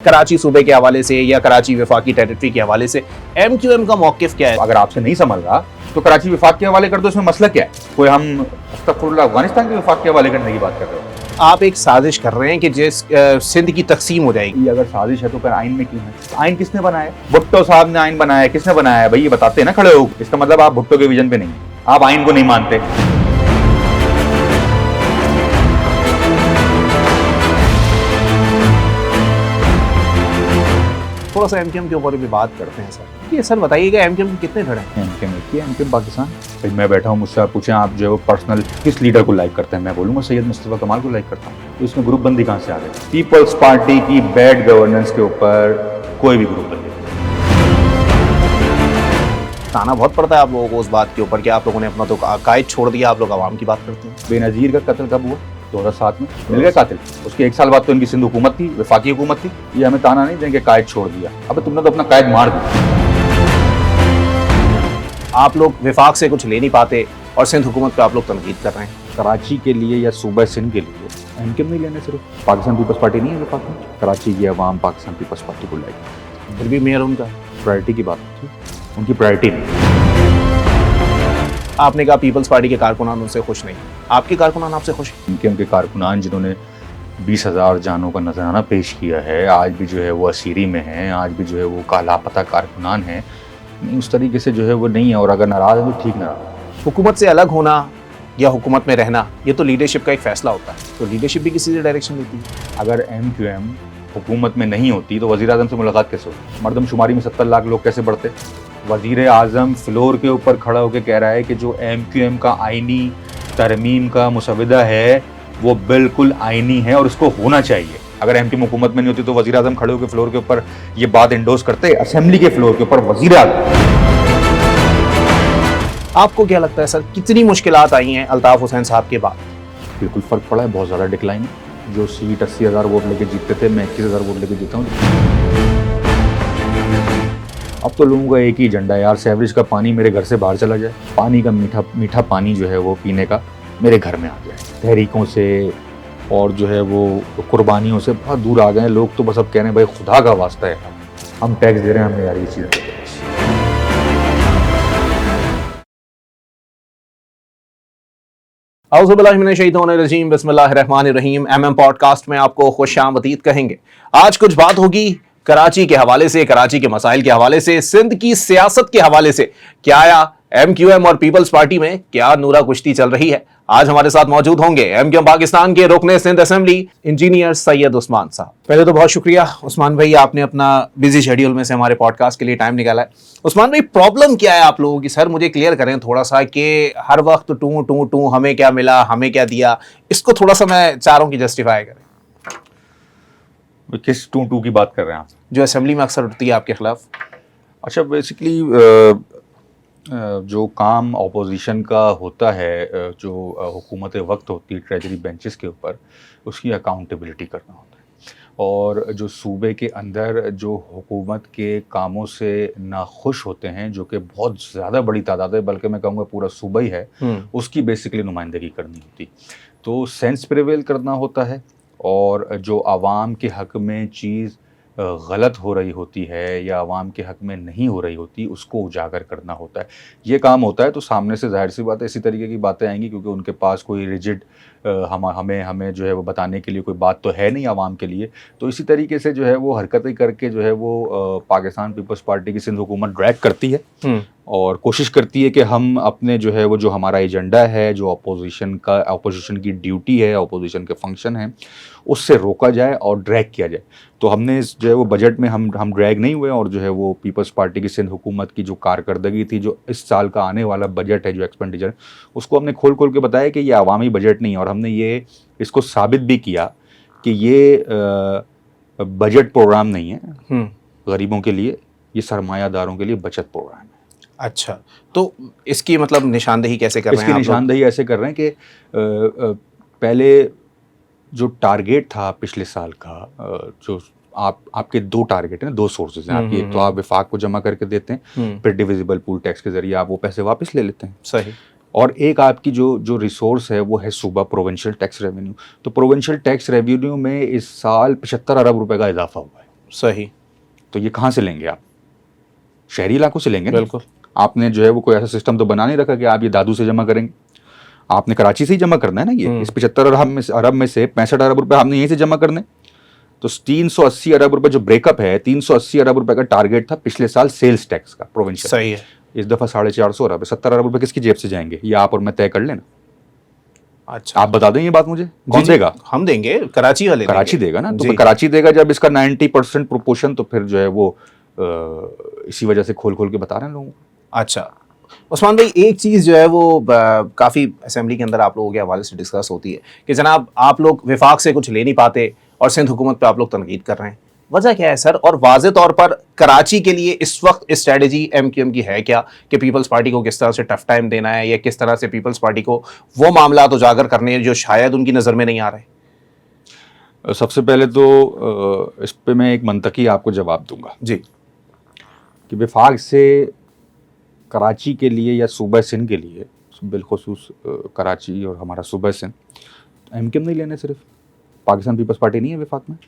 कराची सूबे के हवाले से या कराची वफाकी टेरिटरी के हवाले से MQM का मौकिफ क्या है? अगर आपसे नहीं समझ रहा तो कराची विफाक के हवाले कर दो, इसमें मसला क्या है? कोई हम अस्तगफुरुल्लाह अफगानिस्तान के विफाक के हवाले करने की बात कर रहे हो? आप एक साजिश कर रहे हैं कि जिस सिंध की तकसीम हो जाएगी। ये अगर साजिश है तो फिर आइन में क्यों है? आइन किसने बनाया है? भुट्टो साहब ने आइन बनाया है। किसने बनाया है भाई? ये बताते हैं ना खड़े हो। इसका मतलब आप भुट्टो के विजन पे नहीं, आप आइन को नहीं मानते। थोड़ा सा MQM के ऊपर भी बात करते हैं सर। ये सर बताइएगा MQM के कितने धड़े हैं? एमकेएम पाकिस्तान। भाई मैं बैठा हूँ, मुझसे आप पूछें आप जो है वो पर्सनल किस लीडर को लाइक करते हैं, मैं बोलूँगा सैयद मुस्तफा कमाल को लाइक करता हूँ। तो इसमें ग्रुप बंदी कहाँ से आ गई? पीपल्स पार्टी की बैड गवर्नेंस के ऊपर कोई भी ग्रुप बंदी। ताना बहुत पड़ता है आप लोगों को उस बात के ऊपर कि आप लोगों ने अपना तो कायद छोड़ दिया, आप लोग आवाम की बात करते हैं। बेनज़ीर का कत्ल कब हुआ? 2007 में। मिल गया कातिल। उसके एक साल बाद तो इनकी सिंध हुकूमत थी, वफाकी हुकूमत थी। ये हमें ताना नहीं देंगे कायद छोड़ दिया। अब तुमने तो अपना कायद मार दिया। आप लोग विफाक से कुछ ले नहीं पाते और सिंध हुकूमत पे आप लोग तनकीद कर रहे हैं। कराची के लिए या सूबा सिंध के लिए एमकेएम नहीं लेने, सिर्फ पाकिस्तान पीपल्स पार्टी नहीं है विफाक में। कराची की अवाम पाकिस्तान पीपल्स पार्टी को लाएगी। फिर भी मेयर उनका प्रायोरिटी की बात थी, उनकी प्रायोरिटी नहीं। आपने कहा पीपल्स पार्टी के कारकुनान उनसे खुश नहीं, आपके कारकुनान आपसे खुश हैं। एमकेएम के कारकुनान जिन्होंने 20,000 जानों का नजराना पेश किया है, आज भी जो है वो असीरी में हैं, आज भी जो है वो का लापता कारकुनान हैं। उस तरीके से जो है वो नहीं है, और अगर नाराज है तो ठीक नाराज। हुकूमत से अलग होना या हुकूमत में रहना, ये तो लीडरशिप का एक फैसला होता है। तो लीडरशिप भी किसी से डायरेक्शन लेती है। अगर एमक्यूएम हुकूमत में नहीं होती तो वज़ीर आज़म से मुलाकात कैसे होती? मर्दमशुमारी में 70 लाख लोग कैसे बढ़ते? वज़ीर आज़म फ्लोर के ऊपर खड़ा होकर कह रहा है कि जो एमक्यूएम का आइनी तरमीम का मुसविदा है वो बिल्कुल आइनी है और उसको होना चाहिए। अगर एमक्यूएम हुकूमत में नहीं होती तो वज़ीर आज़म खड़े होकर फ्लोर के ऊपर ये बात इंडोर्स करते, असेंबली के फ्लोर के ऊपर वज़ीर आज़म। आपको क्या लगता है सर, कितनी मुश्किलात आई हैं अल्ताफ हुसैन साहब के बाद? बिल्कुल फ़र्क पड़ा है, बहुत ज़्यादा डिक्लाइन है। जो सीट 80,000 वोट लेके जीतते थे, मैं 21,000 वोट लेके जीता हूँ। अब तो लोगों का एक ही एजेंडा है यार, सेवरेज का पानी मेरे घर से बाहर चला जाए, पानी का मीठा मीठा पानी जो है वो पीने का मेरे घर में आ जाए। तहरीकों से और जो है वो कुर्बानियों से बहुत दूर आ गए हैं लोग। तो बस अब कह रहे हैं भाई खुदा का वास्ता है, हम टैक्स दे रहे हैं, हमें यार ये चीज़ दे दो। औज़ुबिल्लाहिमिनश्शैतानिर्रजीम, बिस्मिल्लाहिर्रहमानिर्रहीम। MM पॉडकास्ट में आपको खुशामदीद कहेंगे। आज कुछ बात होगी कराची के हवाले से, कराची के मसाइल के हवाले से, सिंध की सियासत के हवाले से। क्या आया MQM और पीपल्स पार्टी में क्या नूरा कुश्ती चल रही है? आज हमारे साथ मौजूद होंगे MQM पाकिस्तान के रुकने सिंध असेंबली इंजीनियर सैयद उस्मान साहब। पहले तो बहुत शुक्रिया उस्मान भाई, आपने अपना बिजी शेड्यूल में से हमारे पॉडकास्ट के लिए टाइम निकाला है। उस्मान भाई, प्रॉब्लम क्या है आप लोगों की? सर मुझे क्लियर करें थोड़ा सा कि हर वक्त टू टू टू, हमें क्या मिला, हमें क्या दिया, इसको थोड़ा सा मैं चारों की जस्टिफाई करें। किस टू टू की बात कर रहे हैं आप? जो असेंबली में अक्सर उठती है आपके खिलाफ। अच्छा, बेसिकली जो काम ऑपोजिशन का होता है, जो हुकूमत वक्त होती है ट्रेजरी बेंचेस के ऊपर, उसकी अकाउंटेबिलिटी करना होता है। और जो सूबे के अंदर जो हुकूमत के कामों से नाखुश होते हैं, जो कि बहुत ज़्यादा बड़ी तादाद है, बल्कि मैं कहूँगा पूरा सूबा ही है, उसकी बेसिकली नुमाइंदगी करनी होती। तो सेंस प्रिवेल करना होता है, और जो आवाम के हक़ में चीज़ गलत हो रही होती है या आवाम के हक़ में नहीं हो रही होती, उसको उजागर करना होता है। ये काम होता है। तो सामने से ज़ाहिर सी बात है इसी तरीके की बातें आएंगी, क्योंकि उनके पास कोई रिजिड हमें जो है वो बताने के लिए कोई बात तो है नहीं आवाम के लिए। तो इसी तरीके से जो है वो हरकतें करके जो है वो पाकिस्तान पीपल्स पार्टी की सिंध हुकूमत ड्रैग करती है और कोशिश करती है कि हम अपने जो है वो जो हमारा एजेंडा है, जो अपोजिशन की ड्यूटी है, अपोजिशन के फंक्शन हैं, उससे रोका जाए और ड्रैग किया जाए। तो हमने इस जो है वो बजट में हम ड्रैग नहीं हुए, और जो है वो पीपल्स पार्टी की सिंध हुकूमत की जो कारकर्दगी थी, जो इस साल का आने वाला बजट है, जो एक्सपेंडिचर, उसको हमने खोल के बताया कि ये अवामी बजट नहीं है। और हमने इसको साबित भी किया कि ये बजट प्रोग्राम नहीं है गरीबों के लिए, ये सरमायादारों के लिए बचत प्रोग्राम है। अच्छा, तो इसकी मतलब निशानदेही कैसे कर रहे हैं? इसकी निशानदेही ऐसे कर रहे हैं कि पहले जो टारगेट था पिछले साल का, जो आपके दो टारगेट हैं, दो सोर्सेज हैं आपकी। एक तो आप विफाक को जमा करके देते हैं, फिर डिविजिबल पूल टैक्स के जरिए आप वो पैसे वापस ले लेते हैं। सही। और एक आपकी जो रिसोर्स है वो है सूबा प्रोविंशियल टैक्स रेवेन्यू। तो प्रोविंशियल टैक्स रेवेन्यू में इस साल 75 अरब रुपए का इजाफा हुआ है। सही। तो ये कहाँ से लेंगे आप? शहरी इलाकों से लेंगे ना। बिल्कुल। आपने जो है वो कोई ऐसा सिस्टम तो बना नहीं रखा कि आप ये दादू से जमा करेंगे। आपने कराची से ही जमा करना है ना। ये इस 75 अरब में से 65 अरब रुपए आपने यहीं से जमा करने। तो 380 अरब रुपए जो ब्रेकअप है, 380 अरब रुपए का टारगेट था पिछले साल सेल्स टैक्स का प्रोविंशियल। सही है। इस दफा 450 अरब है। 70 अरब रुपए किसकी जेब से जाएंगे? ये आप और मैं तय कर लेना। अच्छा, आप बता दें ये बात मुझे, कौन जी, देगा? हम देंगे, कराची वाले कराची देंगे। देगा ना। तो जी। कराची देगा जब इसका 90% प्रोपोर्शन, तो फिर जो है वो इसी वजह से खोल खोल के बता रहे हैं लोगों को। अच्छा उस्मान भाई, एक चीज़ जो है वो काफ़ी असेंबली के अंदर आप लोगों के हवाले से डिस्कस होती है कि जनाब आप लोग विफाक से कुछ ले नहीं पाते और सिंध हुकूमत पे आप लोग तनकीद कर रहे हैं। वजह क्या है सर? और वाज़े तौर पर कराची के लिए इस वक्त स्ट्रेटजी MQM की है क्या कि पीपल्स पार्टी को किस तरह से टफ टाइम देना है, या किस तरह से पीपल्स पार्टी को वो मामला उजागर करने हैं जो शायद उनकी नज़र में नहीं आ रहे? सबसे पहले तो इस पे मैं एक मंतकी आपको जवाब दूंगा जी। कि विफाक से कराची के लिए या सूबा सिंध के लिए, बिलखुसूस कराची और हमारा सूबा सिंध, MQM नहीं लेने, सिर्फ पाकिस्तान पीपल्स पार्टी नहीं है विफाक में।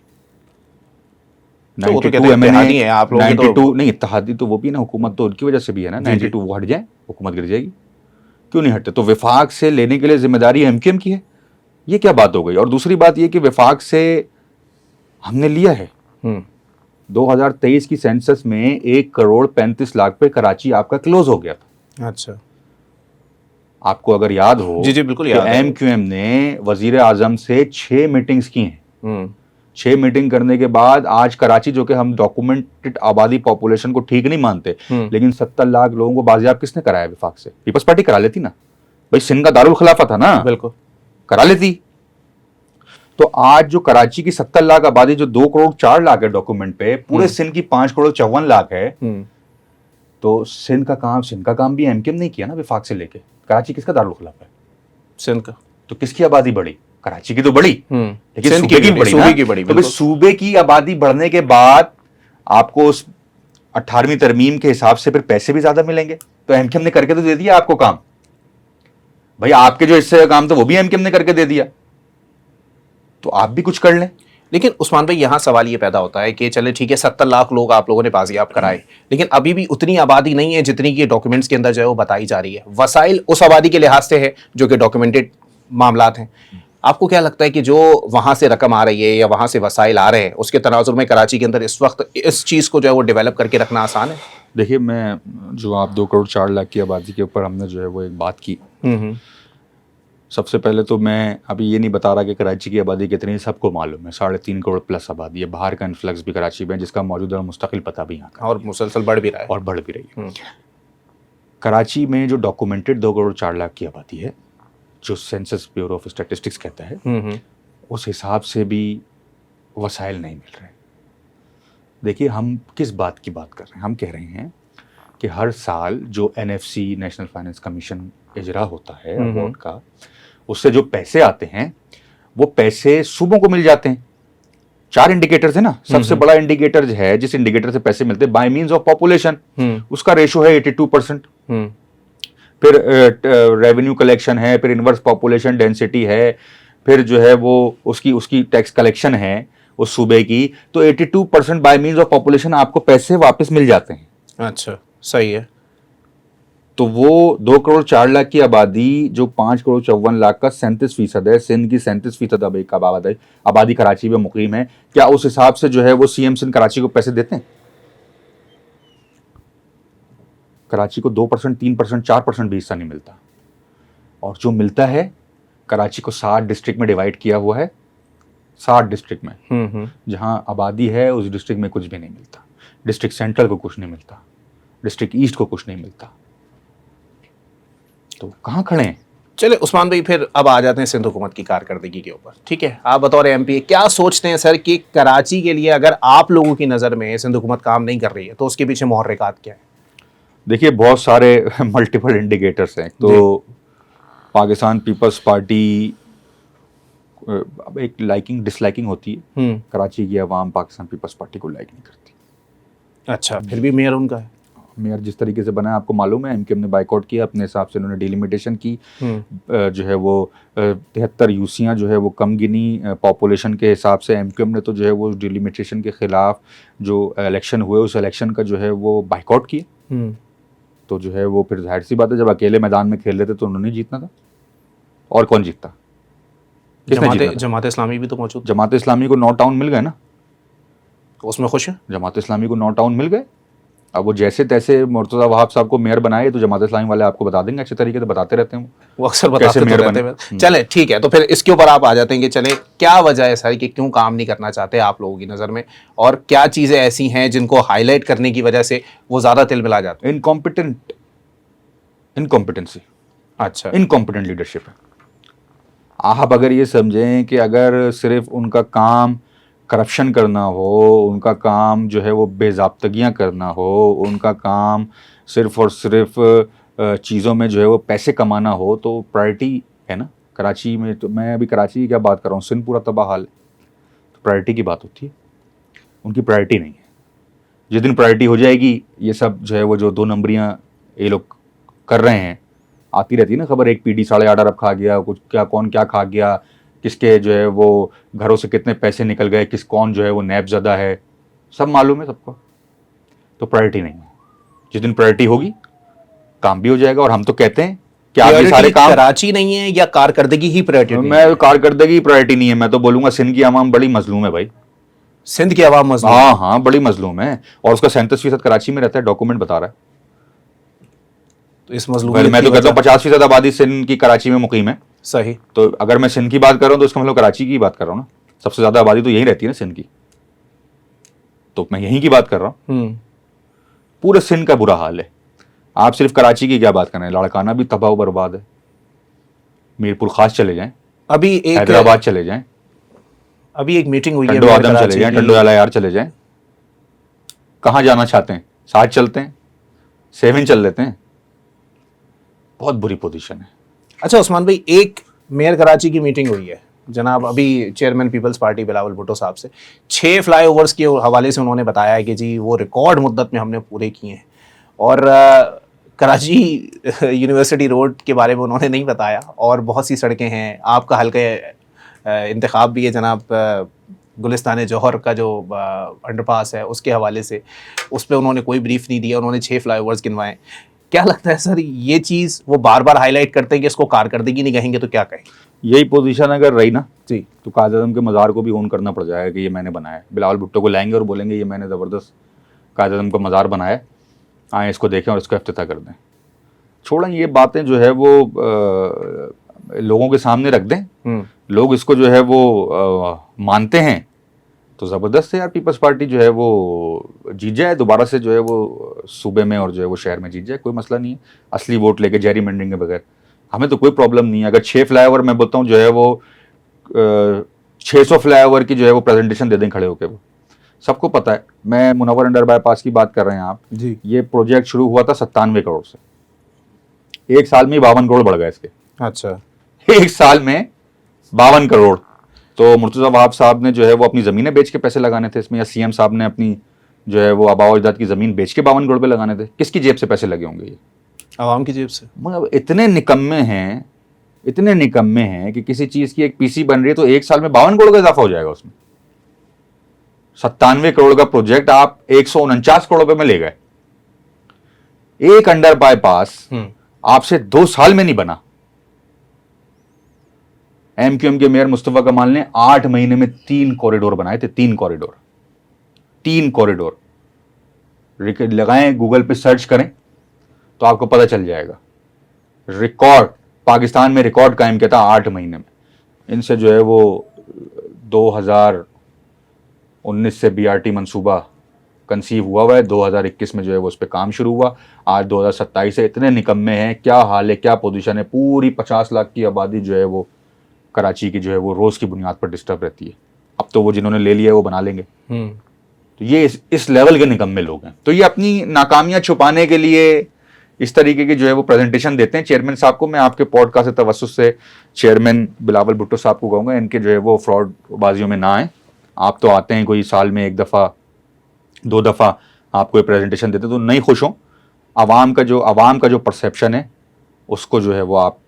तो वो तो कहते हैं इत्तेहादी है आप लोग, 92 नहीं, इत्तेहादी तो वो भी ना, हुकूमत तो उनकी वजह से भी है ना। जी, जी। 92 वो हट जाए, हुकूमत गिर जाएगी। क्यों नहीं हटते? तो विफाक से लेने के लिए जिम्मेदारी MQM की है। ये क्या बात हो गई? और दूसरी बात ये कि विफाक से हमने लिया है 2023 की सेंसस में 1,35,00,000 पे कराची आपका क्लोज हो गया था। अच्छा, आपको अगर याद हो, जी, जी, बिल्कुल याद है। MQM ने वजीर आजम से 6 मीटिंग्स की हैं। 6 मीटिंग करने के बाद आज कराची, जो कि हम डॉक्यूमेंटेड आबादी पॉपुलेशन को ठीक नहीं मानते, लेकिन 70 लाख लोगों को बाजियाब किसने कराया विफाक से? पीपल्स पार्टी करा लेती ना भाई, सिंध का दारुल खिलाफा था ना, बिल्कुल करा लेती। तो आज जो कराची की 70 लाख आबादी, जो 2,04,00,000 है डॉक्यूमेंट पे, पूरे सिंध की 5,54,00,000 है। तो सिंध का काम भी MQM नहीं किया ना विफाक से लेके। कराची किसका दारुल खिलाफा है? सिंध का। तो किसकी आबादी बढ़ी? कराची की तो बढ़ी, लेकिन सिंध सूबे की बढ़ी ना। सूबे की बढ़ी, तो बिल्कुल। सूबे की आबादी बढ़ने के बाद आपको उस 18वीं तरमीम के हिसाब से फिर पैसे भी ज्यादा मिलेंगे। तो MQM ने करके तो दे दिया आपको काम भाई। आपके जो हिस्से का काम था वो भी MQM ने करके दे दिया, तो आप भी कुछ कर लें। लेकिन उस्मान भाई, यहाँ सवाल ये पैदा होता है कि चले ठीक है 70 लाख लोग आप लोगों ने बाजियाब कराए, लेकिन अभी भी उतनी आबादी नहीं है जितनी की डॉक्यूमेंट्स के अंदर जो है वो बताई जा रही है। वसाइल उस आबादी के लिहाज से है जो कि डॉक्यूमेंटेड मामलात हैं। आपको क्या लगता है कि जो वहाँ से रकम आ रही है या वहाँ से वसाइल आ रहे हैं, उसके तनाजुर में कराची के अंदर इस वक्त इस चीज़ को जो है वो डेवलप करके रखना आसान है? देखिए, मैं जो आप 2,04,00,000 की आबादी के ऊपर हमने जो है वो एक बात की, सबसे पहले तो मैं अभी ये नहीं बता रहा कि कराची की आबादी कितनी है, सबको मालूम है। 3.5 करोड़ प्लस आबादी है। बाहर का इन्फ्लक्स भी कराची में, जिसका मौजूदा और मुस्तकिल पता भी यहाँ का, और मुसलसल बढ़ भी रहा है। और बढ़ भी रही है। कराची में जो डॉक्यूमेंटेड 2,04,00,000 की आबादी है, जो सेंसस ब्यूरो ऑफ स्टैटिस्टिक्स कहता है, उस हिसाब से भी वसाइल नहीं मिल रहे। देखिए, हम किस बात की बात कर रहे हैं? हम कह रहे हैं कि हर साल जो NFC नेशनल फाइनेंस कमीशन इजरा होता है अवार्ड का, उससे जो पैसे आते हैं वो पैसे सूबों को मिल जाते हैं। 4 इंडिकेटर्स है ना। सबसे बड़ा इंडिकेटर है, जिस इंडिकेटर से पैसे मिलते हैं, बाय मींस ऑफ पॉपुलेशन, उसका रेशो है 82%। फिर रेवेन्यू कलेक्शन है, फिर इनवर्स पॉपुलेशन डेंसिटी है, फिर जो है वो उसकी टैक्स कलेक्शन है उस सूबे की। तो 82% बाय मींस ऑफ पॉपुलेशन आपको पैसे वापस मिल जाते हैं। अच्छा, सही है। तो वो 2,04,00,000 की आबादी, जो 5,54,00,000 का 37% है, सिंध की 37% आबादी कराची में मुकीम है, क्या उस हिसाब से जो है वो CM सिंध कराची को पैसे देते हैं? कराची को 2%, 3%, 4% भी हिस्सा नहीं मिलता। और जो मिलता है, कराची को 60 डिस्ट्रिक्ट में डिवाइड किया हुआ है। 60 डिस्ट्रिक्ट में जहां आबादी है, उस डिस्ट्रिक्ट में कुछ भी नहीं मिलता। डिस्ट्रिक्ट सेंट्रल को कुछ नहीं मिलता, डिस्ट्रिक्ट ईस्ट को कुछ नहीं मिलता। तो कहां खड़े हैं? चले उस्मान भाई, फिर अब आ जाते हैं सिंध हुकूमत की कारकर्दगी के ऊपर। ठीक है, आप बतौर MP क्या सोचते हैं सर कि कराची के लिए अगर आप लोगों की नज़र में सिंध हुकूमत काम नहीं कर रही है तो उसके पीछे मुहर्रिकात क्या है? देखिए, बहुत सारे मल्टीपल इंडिकेटर्स हैं। तो पाकिस्तान पीपल्स पार्टी, अब एक लाइकिंग डिसलाइकिंग होती है। कराची की आवाम पाकिस्तान पीपल्स पार्टी को लाइक नहीं करती। अच्छा, फिर भी मेयर उनका है। मेयर जिस तरीके से बना है आपको मालूम है, एमक्यूएम ने बाइकआउट किया, अपने हिसाब से उन्होंने डिलिमिटेशन की, जो है वो 73 यूसियाँ जो है वो कम गिनी पॉपुलेशन के हिसाब से। एमक्यूएम ने तो जो है वो डिलिमिटेशन के खिलाफ जो इलेक्शन हुए उस इलेक्शन का जो है वो बाइकआउट किया। तो जो है वो फिर जाहिर सी बात है, जब अकेले मैदान में खेल रहे थे तो उन्होंने जीतना था, और कौन जीतता? जमात इस्लामी भी तो मौजूद, जमात इस्लामी को 9 टाउन मिल गए ना, उसमें खुश है। जमात इस्लामी को 9 टाउन मिल गए। अब वो जैसे तैसे मुर्तज़ा वहाब साहब को मेयर बनाए तो जमात इस्लामी वाले आपको बता देंगे, अच्छे तरीके से बताते रहते हैं वो अक्सर बताते तो रहते हैं। चले ठीक है, तो फिर इसके ऊपर आप आ जाते हैं कि चले क्या वजह है सर कि क्यों काम नहीं करना चाहते आप लोगों की नज़र में, और क्या चीज़ें ऐसी हैं जिनको हाईलाइट करने की वजह से वो ज़्यादा तिल मिला जाते हैं? इनकॉम्पिटेंसी, अच्छा, इनकॉम्पिटेंट लीडरशिप है। आप अगर ये समझें कि अगर सिर्फ उनका काम करप्शन करना हो, उनका काम जो है वो बेज़ाब्तगियाँ करना हो, उनका काम सिर्फ और सिर्फ चीज़ों में जो है वो पैसे कमाना हो, तो प्रायोरिटी है ना। कराची में तो मैं अभी कराची की क्या बात कर रहा हूँ, सिंध पूरा तबाह हाल है, तो प्रायोरिटी की बात होती है, उनकी प्रायोरिटी नहीं है। जिस दिन प्रायोरिटी हो जाएगी, ये सब जो है वो जो 2 नंबरियाँ ये लोग कर रहे हैं, आती रहती है ना खबर, एक पीडी 8.5 अरब खा गया, कुछ क्या कौन क्या खा गया, किसके जो है वो घरों से कितने पैसे निकल गए, कौन जो है वो नैबज़दा है, सब मालूम है सबको। तो प्रायोरिटी नहीं है। जिस दिन प्रायोरिटी होगी काम भी हो जाएगा। और हम तो कहते हैं कि आप ये सारे काम, कराची नहीं है या कारकर्दगी ही प्रायोरिटी नहीं है? मैं कारकर्दगी प्रायोरिटी नहीं है, मैं तो बोलूंगा सिंध की आवाम बड़ी मजलूम है भाई। सिंध की आवाम मजलूम? हाँ बड़ी मजलूम है, और उसका 37% कराची में रहता है, डॉक्यूमेंट बता रहा है। तो इस मजलूमियत मैं तो कहता हूँ 50% आबादी सिंध की कराची में मुकीम है। सही। तो अगर मैं सिंध की बात कर रहा हूँ तो इसका मतलब कराची की बात कर रहा हूँ ना, सबसे ज्यादा आबादी तो यही रहती है ना सिंध की, तो मैं यहीं की बात कर रहा हूँ। पूरे सिंध का बुरा हाल है, आप सिर्फ कराची की क्या बात कर रहे हैं, लाड़काना भी तबाह बर्बाद है, मीरपुर खास चले जाएं, अभी एक हैदराबाद चले जाएं, अभी एक मीटिंग हुई है, टंडो आदम चले जाएं, टंडो यार चले जाएं, कहाँ जाना चाहते हैं, साथ चलते हैं, 7 चल लेते हैं, बहुत बुरी पोजीशन है। अच्छा उस्मान भाई, एक मेयर कराची की मीटिंग हुई है जनाब, अभी चेयरमैन पीपल्स पार्टी बिलावल भुट्टो साहब से, 6 फ्लाईओवर्स के हवाले से उन्होंने बताया है कि जी वो रिकॉर्ड मुद्दत में हमने पूरे किए हैं, और कराची यूनिवर्सिटी रोड के बारे में उन्होंने नहीं बताया, और बहुत सी सड़कें हैं, आपका हल्का इंतखाब भी है जनाब, गुलिस्तान जौहर का जो अंडरपास है उसके हवाले से उस पर उन्होंने कोई ब्रीफ नहीं दिया, उन्होंने 6 फ्लाईओवर्स गिनवाए। क्या लगता है सर, ये चीज़ वो बार बार हाईलाइट करते हैं कि इसको कारकर्दगी नहीं कहेंगे तो क्या कहें? यही पोजीशन अगर रही ना जी, तो कायद आज़म के मज़ार को भी ओन करना पड़ जाएगा कि ये मैंने बनाया है। बिलावल भुट्टो को लाएंगे और बोलेंगे ये मैंने ज़बरदस्त कायद आज़म का मज़ार बनाया है, आए इसको देखें और इसको इफ्तिताह कर दें। छोड़ें ये बातें जो है वो लोगों के सामने रख दें, लोग इसको जो है वो मानते हैं तो ज़बरदस्त है यार, पीपल्स पार्टी जो है वो जीत जाए दोबारा से, जो है वो सूबे में और जो है वो शहर में जीत जाए, कोई मसला नहीं है, असली वोट लेके जेरी मेंडिंग के बगैर, हमें तो कोई प्रॉब्लम नहीं है। अगर 6 फ्लाईओवर मैं बोलता हूँ जो है वो 600 फ्लाईओवर की जो है वो प्रेजेंटेशन दे दें खड़े होकर, वो सबको पता है। मैं मुनव्वर अंडर बाईपास की बात कर रहे हैं आप जी, ये प्रोजेक्ट शुरू हुआ था 97 करोड़ से, 1 साल में 52 करोड़ बढ़ गए इसके। अच्छा, 1 साल में 52 करोड़। तो मुर्तज़ा वहाब साहब ने जो है वो अपनी ज़मीनें बेच के पैसे लगाने थे इसमें, या सीएम साहब ने अपनी जो है वो आबा अजदाद की ज़मीन बेच के 52 करोड़ पे लगाने थे। किसकी जेब से पैसे लगे होंगे? ये आवाम की जेब से। मतलब इतने निकम्मे हैं, इतने निकम्मे हैं कि किसी चीज़ की एक पीसी बन रही है तो 1 साल में 52 करोड़ का इजाफा हो जाएगा उसमें। 97 करोड़ का प्रोजेक्ट आप 149 करोड़ रुपए में ले गए। एक अंडर बाईपास आपसे 2 साल में नहीं बना। एमक्यूएम के मेयर मुस्तफा कमाल ने 8 महीने में 3 कॉरिडोर बनाए थे, 3 कॉरिडोर लगाएं, गूगल पे सर्च करें तो आपको पता चल जाएगा। रिकॉर्ड, पाकिस्तान में रिकॉर्ड कायम किया था 8 महीने में। इनसे जो है वो 2019 से बीआरटी मंसूबा कंसीव हुआ है, 2021 में जो है वो उस पर काम शुरू हुआ, आज 2027 से। इतने निकम्मे हैं, क्या हाल है, क्या पोजीशन है। पूरी 50 लाख की आबादी जो है वो कराची की जो है वो रोज़ की बुनियाद पर डिस्टर्ब रहती है। अब तो वो जिन्होंने ले लिया है वो बना लेंगे। तो ये इस लेवल के निकम्मे लोग हैं। तो ये अपनी नाकामियां छुपाने के लिए इस तरीके की जो है वो प्रेजेंटेशन देते हैं। चेयरमैन साहब को मैं आपके पॉडकास्ट से तवस्सुस से चेयरमैन बिलावल भुट्टो साहब को कहूँगा, इनके जो है वो फ्रॉड बाजियों में ना आए। आप तो आते हैं कोई साल में 1 दफ़ा 2 दफ़ा, आप कोई प्रेजेंटेशन देते तो नहीं खुश हों, आवाम का जो परसेप्शन है उसको जो है वो आप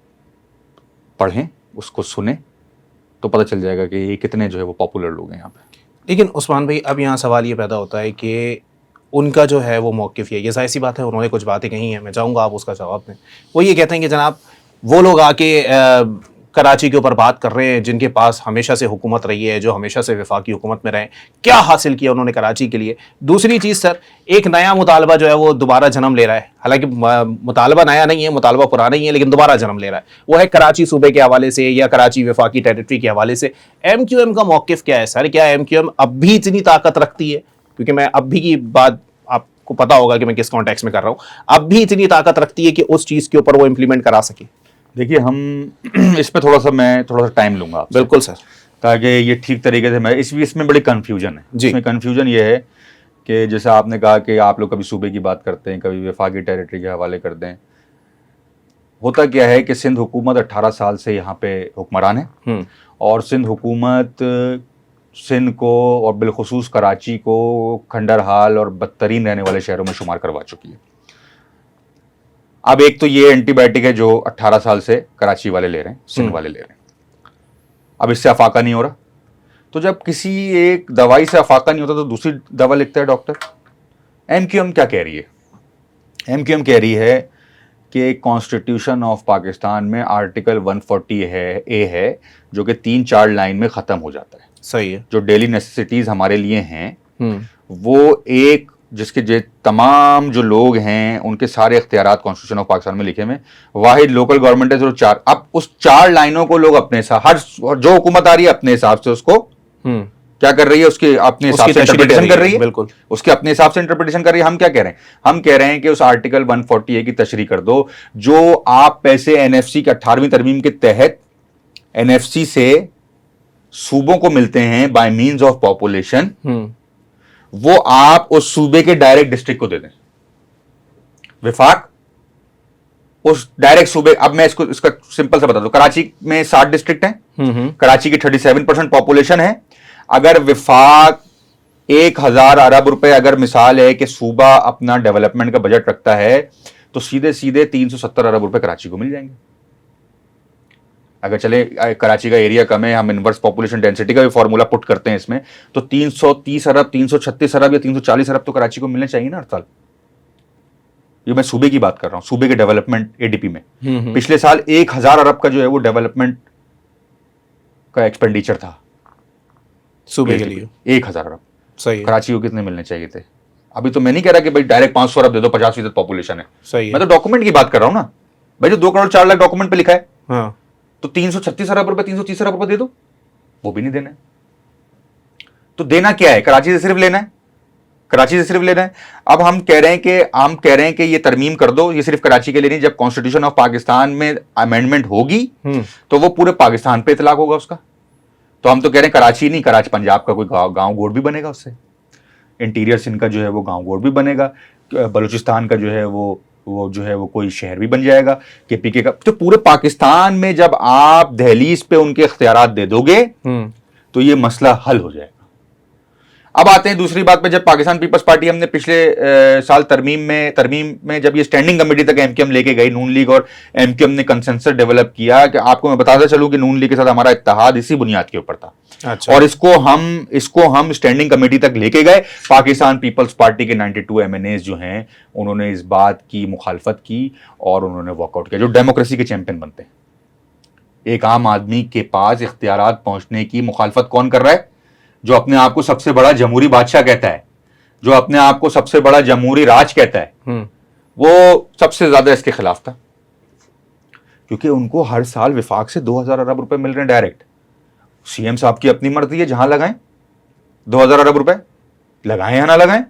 पढ़ें, उसको सुने, तो पता चल जाएगा कि ये कितने जो है वो पॉपुलर लोग हैं यहाँ पे। लेकिन उस्मान भाई, अब यहाँ सवाल ये पैदा होता है कि उनका जो है वो मौक़िफ़ ये ज़ाहिर सी बात है, उन्होंने कुछ बातें कही हैं, मैं चाहूँगा आप उसका जवाब दें। वो ये कहते हैं कि जनाब वो लोग आके कराची के ऊपर बात कर रहे हैं जिनके पास हमेशा से हुकूमत रही है, जो हमेशा से वफाकी हुकूमत में रहे, क्या हासिल किया उन्होंने कराची के लिए। दूसरी चीज़ सर, एक नया मुतालबा जो है वो दोबारा जन्म ले रहा है, हालांकि मुतालबा नया नहीं है, मुतालबा पुराना ही है, लेकिन दोबारा जन्म ले रहा है। वो है कराची सूबे के हवाले से या कराची वफाकी टेरिटरी के हवाले से। MQM का मौक़िफ़ क्या है सर? क्या MQM अब भी इतनी ताकत रखती है? क्योंकि मैं अब भी की बात, आपको पता होगा कि मैं किस कॉन्टेक्स्ट में कर रहा हूँ, अब भी इतनी ताकत रखती है कि उस चीज़ के ऊपर वो इम्प्लीमेंट करा सके। देखिए, हम इस पे मैं थोड़ा सा टाइम लूंगा आपसे, बिल्कुल सर, ताकि ये ठीक तरीके से मैं इसमें बड़ी कन्फ्यूजन है जी। इसमें कन्फ्यूजन ये है कि जैसे आपने कहा कि आप लोग कभी सूबे की बात करते हैं, कभी वफाकी टेरिटरी के हवाले करते हैं। होता क्या है कि सिंध हुकूमत 18 साल से यहाँ पे हुक्मरान है, और सिंध हुकूमत सिंध को और बिलखुसूस कराची को खंडरहाल और बदतरीन रहने वाले शहरों में शुमार करवा चुकी है। अब एक तो ये एंटीबायोटिक है जो 18 साल से कराची वाले ले रहे हैं, सिंध वाले ले रहे हैं। अब इससे अफाका नहीं हो रहा, तो जब किसी एक दवाई से अफाका नहीं होता तो दूसरी दवा लिखता है डॉक्टर। MQM क्या कह रही है? MQM कह रही है कि कॉन्स्टिट्यूशन ऑफ पाकिस्तान में आर्टिकल 140 ए है, जो कि 3-4 लाइन में ख़त्म हो जाता है। सही है। जो डेली नेसेसिटीज़ हमारे लिए हैं वो एक, जिसके तमाम जो लोग हैं उनके सारे इख्तियारात कॉन्स्टिट्यूशन ऑफ पाकिस्तान में लिखे हुए, वाहिद लोकल गवर्नमेंट है जो 4। अब उस 4 लाइनों को लोग अपने साथ, हर जो हुकूमत आ रही है अपने हिसाब से उसको क्या कर रही है, उसके अपने हिसाब से इंटरप्रिटेशन कर रही है। बिल्कुल, उसके अपने हिसाब से इंटरप्रिटेशन कर रही है। हम क्या कह रहे हैं? हम कह रहे हैं कि उस आर्टिकल 140 की तशरीह कर दो, जो आप पैसे NFC के 18वीं तरमीम के तहत NFC से सूबों को मिलते हैं बाय मींस ऑफ पॉपुलेशन, वो आप उस सूबे के डायरेक्ट डिस्ट्रिक्ट को दे दें। विफाक उस डायरेक्ट सूबे, अब मैं इसका सिंपल सा बता दूं, कराची में 60 डिस्ट्रिक्ट हैं, कराची की 37% पॉपुलेशन है। अगर विफाक 1000 अरब रुपए, अगर मिसाल है कि सूबा अपना डेवलपमेंट का बजट रखता है, तो सीधे सीधे 370 अरब रुपए कराची को मिल जाएंगे। अगर चले कराची का एरिया कम है, हम इनवर्स पॉपुलेशन डेंसिटी का भी फॉर्मूला पुट करते हैं इसमें, तो 330 अरब, 336 अरब या 340 अरब तो कराची को मिलने चाहिए ना हर साल। ये मैं सूबे की बात कर रहा हूं, सूबे के डेवलपमेंट ADP में। पिछले साल 1000 अरब का जो है वो डेवलपमेंट का एक्सपेंडिचर था सूबे के लिए, 1000 अरब। सही। कराची को कितने मिलने चाहिए थे? अभी तो मैं नहीं कह रहा कि भाई डायरेक्ट 500 अरब दे दो, 50% पॉपुलेशन है, सही है। मैं तो डॉक्यूमेंट की बात कर रहा हूं ना भाई, जो 2 करोड़ 4 लाख डॉक्यूमेंट पे लिखा है, हाँ, तो 336 अरब रुपए, 330 अरब रुपए दे दो, वो भी नहीं देना है। तो देना क्या है? कराची से सिर्फ लेना है, कराची से सिर्फ लेना है। अब हम कह रहे हैं कि ये तरमीम कर दो, ये सिर्फ कराची के लिए नहीं, जब कॉन्स्टिट्यूशन ऑफ पाकिस्तान में अमेंडमेंट होगी तो वो पूरे पाकिस्तान पे इतलाक होगा उसका। तो हम तो कह रहे हैं कराची नहीं, कराची पंजाब का कोई गांव गोड भी बनेगा उससे, इंटीरियर सिंध का जो है वो गांव गोड भी बनेगा, बलूचिस्तान का जो है वो जो है वो कोई शहर भी बन जाएगा, KPK का। तो पूरे पाकिस्तान में जब आप दहलीज पे उनके इख्तियारात दे दोगे तो ये मसला हल हो जाएगा। अब आते हैं दूसरी बात पे, जब पाकिस्तान पीपल्स पार्टी हमने पिछले साल तरमीम में जब ये स्टैंडिंग कमेटी तक MQM लेके गई, नून लीग और MQM ने कंसेंसस डेवलप किया, कि आपको मैं बताता चलूं कि नून लीग के साथ हमारा इत्तेहाद इसी बुनियाद के ऊपर था। अच्छा। और इसको हम स्टैंडिंग कमेटी तक लेके गए। पाकिस्तान पीपल्स पार्टी के 92 MNAs जो हैं उन्होंने इस बात की मुखालफत की और उन्होंने वॉकआउट किया, जो डेमोक्रेसी के चैंपियन बनते हैं। एक आम आदमी के पास इख्तियारात पहुंचने की मुखालफत कौन कर रहा है? जो अपने आप को सबसे बड़ा जमहूरी बादशाह कहता है, जो अपने आप को सबसे बड़ा जमहूरी राज कहता है, वो सबसे ज्यादा इसके खिलाफ था, क्योंकि उनको हर साल विफाक से 2000 अरब रुपए मिल रहे हैं डायरेक्ट। CM साहब की अपनी मर्जी है, जहां लगाएं 2000 अरब रुपए लगाएं या ना लगाएं,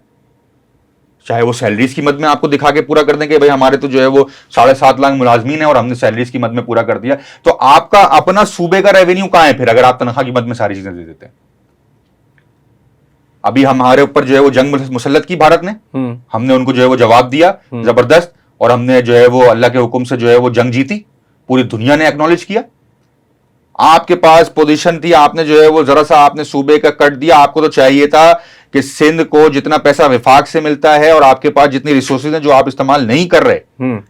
चाहे वो सैलरीज की मद में आपको दिखा के पूरा कर दें कि भाई हमारे तो जो है वो 7.5 लाख मुलाजमीन है और हमने सैलरीज की मद में पूरा कर दिया। तो आपका अपना सूबे का रेवेन्यू कहां है फिर, अगर आप तनख्वाह की मद में सारी चीजें दे देते हैं? अभी हमारे ऊपर जो है वो जंग मुसल्लत की भारत ने, हमने उनको जो है वो जवाब दिया जबरदस्त, और हमने जो है वो अल्लाह के हुक्म से जो है वो जंग जीती, पूरी दुनिया ने एक्नॉलेज किया। आपके पास पोजीशन थी, आपने जो है वो जरा सा आपने सूबे का कट दिया। आपको तो चाहिए था कि सिंध को जितना पैसा विफाक से मिलता है और आपके पास जितनी रिसोर्सेज हैं जो आप इस्तेमाल नहीं कर रहे,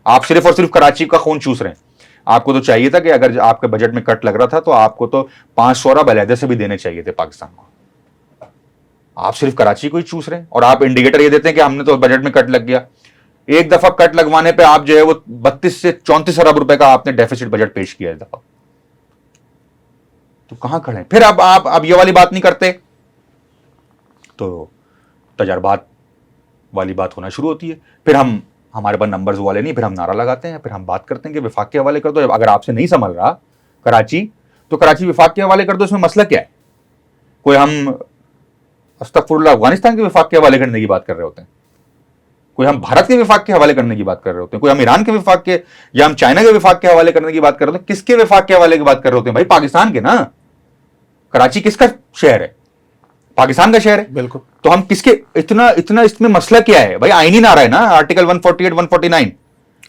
आप सिर्फ और सिर्फ कराची का खून चूस रहे हैं। आपको तो चाहिए था कि अगर आपके बजट में कट लग रहा था तो आपको तो 500 अरब अलहदे से भी देने चाहिए थे पाकिस्तान को। आप सिर्फ कराची को ही चूस रहे हैं और आप इंडिकेटर ये देते हैं कि हमने तो बजट में कट लग गया। एक दफा कट लगवाने पे आप जो है वो 32 से 34 अरब रुपए का आपने डेफिसिट बजट पेश किया है दफा। तो कहां खड़े हैं फिर? आप ये वाली बात नहीं करते तो तजर्बात वाली बात होना शुरू होती है। फिर हमारे पास नंबर्स वाले नहीं, फिर हम नारा लगाते हैं, फिर हम बात करते हैं कि विफाक के हवाले कर दो। अगर आपसे नहीं संभल रहा कराची तो कराची विफाक के हवाले कर दो। इसमें मसला क्या है? कोई हम अस्तगफुरुल्लाह अफगानिस्तान के विफाक के हवाले करने की बात कर रहे होते हैं, कोई हम भारत के विफाक के हवाले करने की बात कर रहे होते हैं, कोई हम ईरान के विफाक के या हम चाइना के विफाक के हवाले करने की बात कर रहे होते हैं। किसके विफाक के हवाले की बात कर रहे होते हैं भाई? पाकिस्तान के ना। कराची किसका शहर है? पाकिस्तान का शहर है। बिल्कुल। तो हम किसके इतना इसमें मसला क्या है भाई? आईनी नारा है ना, आर्टिकल 148 149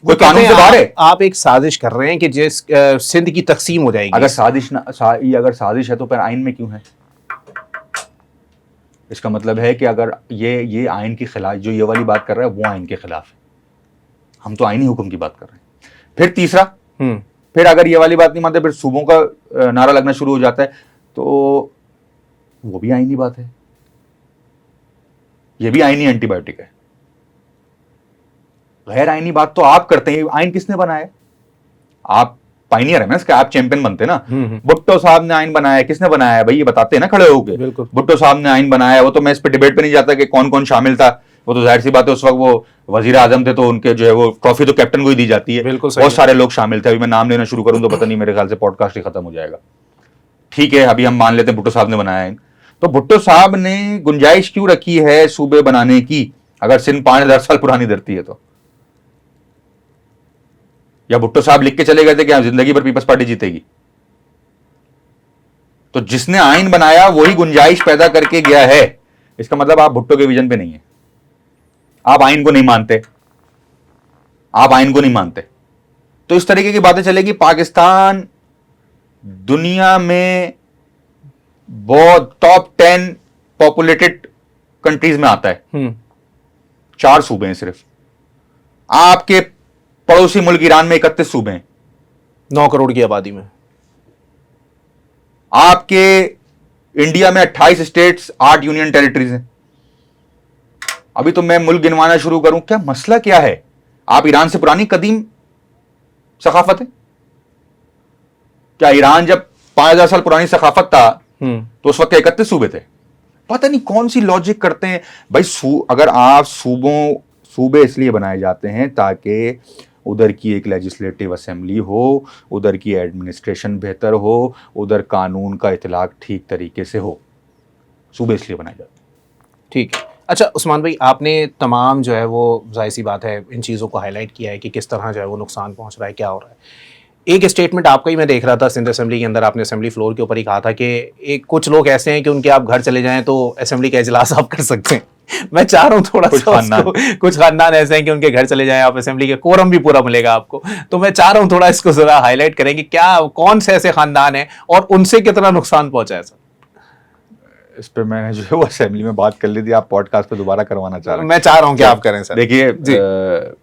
कोई कानून से बाहर है। आप एक साजिश कर रहे हैं कि जिस सिंध की तकसीम हो जाएगी। अगर साजिश है तो फिर आइन में क्यों है? इसका मतलब है कि अगर ये आइन के खिलाफ, जो ये वाली बात कर रहा है वो आइन के खिलाफ है। हम तो आइनी हुक्म की बात कर रहे हैं। फिर तीसरा, फिर अगर ये वाली बात नहीं मानते फिर सूबों का नारा लगना शुरू हो जाता है, तो वो भी आइनी बात है, ये भी आइनी एंटीबायोटिक है। गैर आइनी बात तो आप करते हैं। आइन किसने बनाया? आप पाइनियर है ना इसका, आप चैंपियन बनते ना। भुट्टो साहब ने आइन बनाया है। किसने बनाया है भाई? ये बताते हैं ना खड़े होके। भुट्टो साहब ने आइन बनाया है। वो तो मैं इस पे डिबेट पे नहीं जाता कि कौन कौन शामिल था। वो तो जाहिर सी बात है उस वक्त वो वजीर आजम थे तो उनके जो है वो ट्रॉफी तो कैप्टन को ही दी जाती है। बहुत सारे लोग शामिल थे। अभी मैं नाम लेना शुरू करूं तो पता नहीं, मेरे ख्याल से पॉडकास्ट ही खत्म हो जाएगा। ठीक है, अभी हम मान लेते हैं भुट्टो साहब ने बनाया है। तो भुट्टो साहब ने गुंजाइश क्यों रखी है सूबे बनाने की, अगर सिंध 5000 साल पुरानी धरती है तो? या भुट्टो साहब लिख के चले गए थे कि जिंदगी भर पीपल्स पार्टी जीतेगी? तो जिसने आइन बनाया वही गुंजाइश पैदा करके गया है। इसका मतलब आप भुट्टो के विजन पे नहीं है, आप आइन को नहीं मानते, आप आइन को नहीं मानते। तो इस तरीके की बातें चलेगी। पाकिस्तान दुनिया में बहुत टॉप 10 पॉपुलेटेड कंट्रीज में आता है। 4 सूबे हैं सिर्फ। आपके पड़ोसी मुल्क ईरान में 31 सूबे हैं 9 करोड़ की आबादी में। आपके इंडिया में 28 स्टेट्स, 8 यूनियन टेरिटरीज हैं। अभी तो मैं मुल्क गिनवाना शुरू करूं, क्या मसला क्या है? आप ईरान से पुरानी कदीम सकाफत है क्या? ईरान जब 5000 साल पुरानी सकाफत था तो उस वक्त 31 सूबे थे। पता नहीं कौन सी लॉजिक करते हैं भाई। अगर आप सूबे इसलिए बनाए जाते हैं ताकि उधर की एक लेजिस्लेटिव असेंबली हो, उधर की एडमिनिस्ट्रेशन बेहतर हो, उधर कानून का इतलाक ठीक तरीके से हो। सूबे इसलिए बनाए जाते हैं। ठीक है। अच्छा उस्मान भाई, आपने तमाम जो है वो जाहिर सी बात है इन चीज़ों को हाईलाइट किया है कि किस तरह जो है वो नुकसान पहुंच रहा है, क्या हो रहा है। एक स्टेटमेंट आपका ही मैं देख रहा था सिंध असेंबली के अंदर, आपने असेंबली फ्लोर के ऊपर ही कहा था कि एक कुछ लोग ऐसे हैं कि उनके आप घर चले जाएं तो असेंबली का इजलास आप कर सकते हैं। मैं चाह रहा हूँ थोड़ा सा कुछ खानदान ऐसे हैं कि उनके घर चले जाएं आप, असेंबली के कोरम भी पूरा मिलेगा आपको। तो मैं चाह रहा हूँ थोड़ा इसको जरा हाईलाइट करें कि क्या कौन से ऐसे खानदान हैं और उनसे कितना नुकसान पहुंचा है। सर इस पे मैंने जो है वो असेंबली में बात कर ली थी, आप पॉडकास्ट पे दोबारा करवाना चाह रहे हैं? मैं चाह रहा हूँ कि आप करें सर। देखिए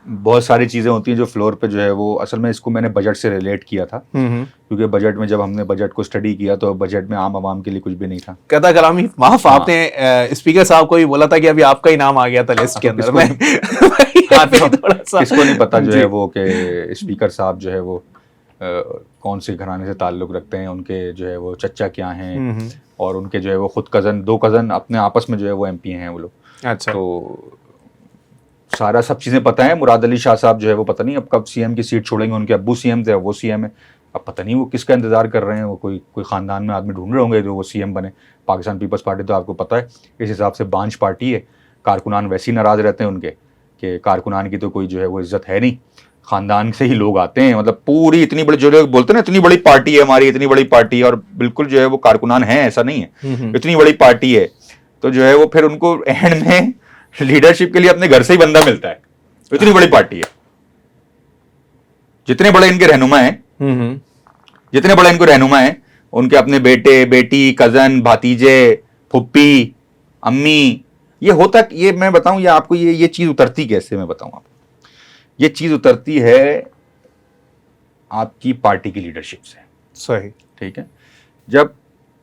बहुत सारी चीजें होती हैं जो फ्लोर पे जो है वो, असल में इसको मैंने बजट से रिलेट किया था क्योंकि बजट में जब हमने बजट को स्टडी किया तो बजट में आम आवाम के लिए कुछ भी नहीं था। कहता कलामी माफ, आपने स्पीकर साहब को भी बोला था कि अभी आपका ही नाम आ गया था लिस्ट के अंदर। किसको नहीं पता जो है वो कि स्पीकर साहब जो है वो कौन से घराने से ताल्लुक रखते हैं, उनके जो है वो चचा क्या हैं और उनके जो है वो खुद दो कज़न अपने आपस में जो है वो एमपी हैं वो लोग। अच्छा। तो सारा सब चीज़ें पता है। मुराद अली शाह साहब जो है वो पता नहीं अब कब सीएम की सीट छोड़ेंगे। उनके अब्बू सीएम थे, अब वो सीएम है। अब पता नहीं वो किसका इंतजार कर रहे हैं। वो कोई ख़ानदान में आदमी ढूंढ रहे होंगे जो वो सीएम बने। पाकिस्तान पीपल्स पार्टी तो आपको पता है इस हिसाब से बांझ पार्टी है। कारकुनान वैसे ही नाराज़ रहते हैं उनके कि कारकुनान की तो कोई जो है वो इज्जत है नहीं, ख़ानदान से ही लोग आते हैं। मतलब पूरी इतनी बड़ी जो लोग बोलते हैं ना इतनी बड़ी पार्टी है हमारी, इतनी बड़ी पार्टी है, और बिल्कुल जो है वो कारकुनान है, ऐसा नहीं है। इतनी बड़ी पार्टी है तो जो है वो फिर उनको एंड में लीडरशिप के लिए अपने घर से ही बंदा मिलता है। इतनी बड़ी पार्टी है। जितने बड़े इनके रहनुमा हैं, उनके अपने बेटे बेटी, कजन, भातीजे, फुप्पी, अम्मी, ये होता, ये मैं बताऊं, ये आपको ये चीज उतरती कैसे, मैं बताऊं आपको। ये चीज उतरती है आपकी पार्टी की लीडरशिप से। सही। ठीक है, जब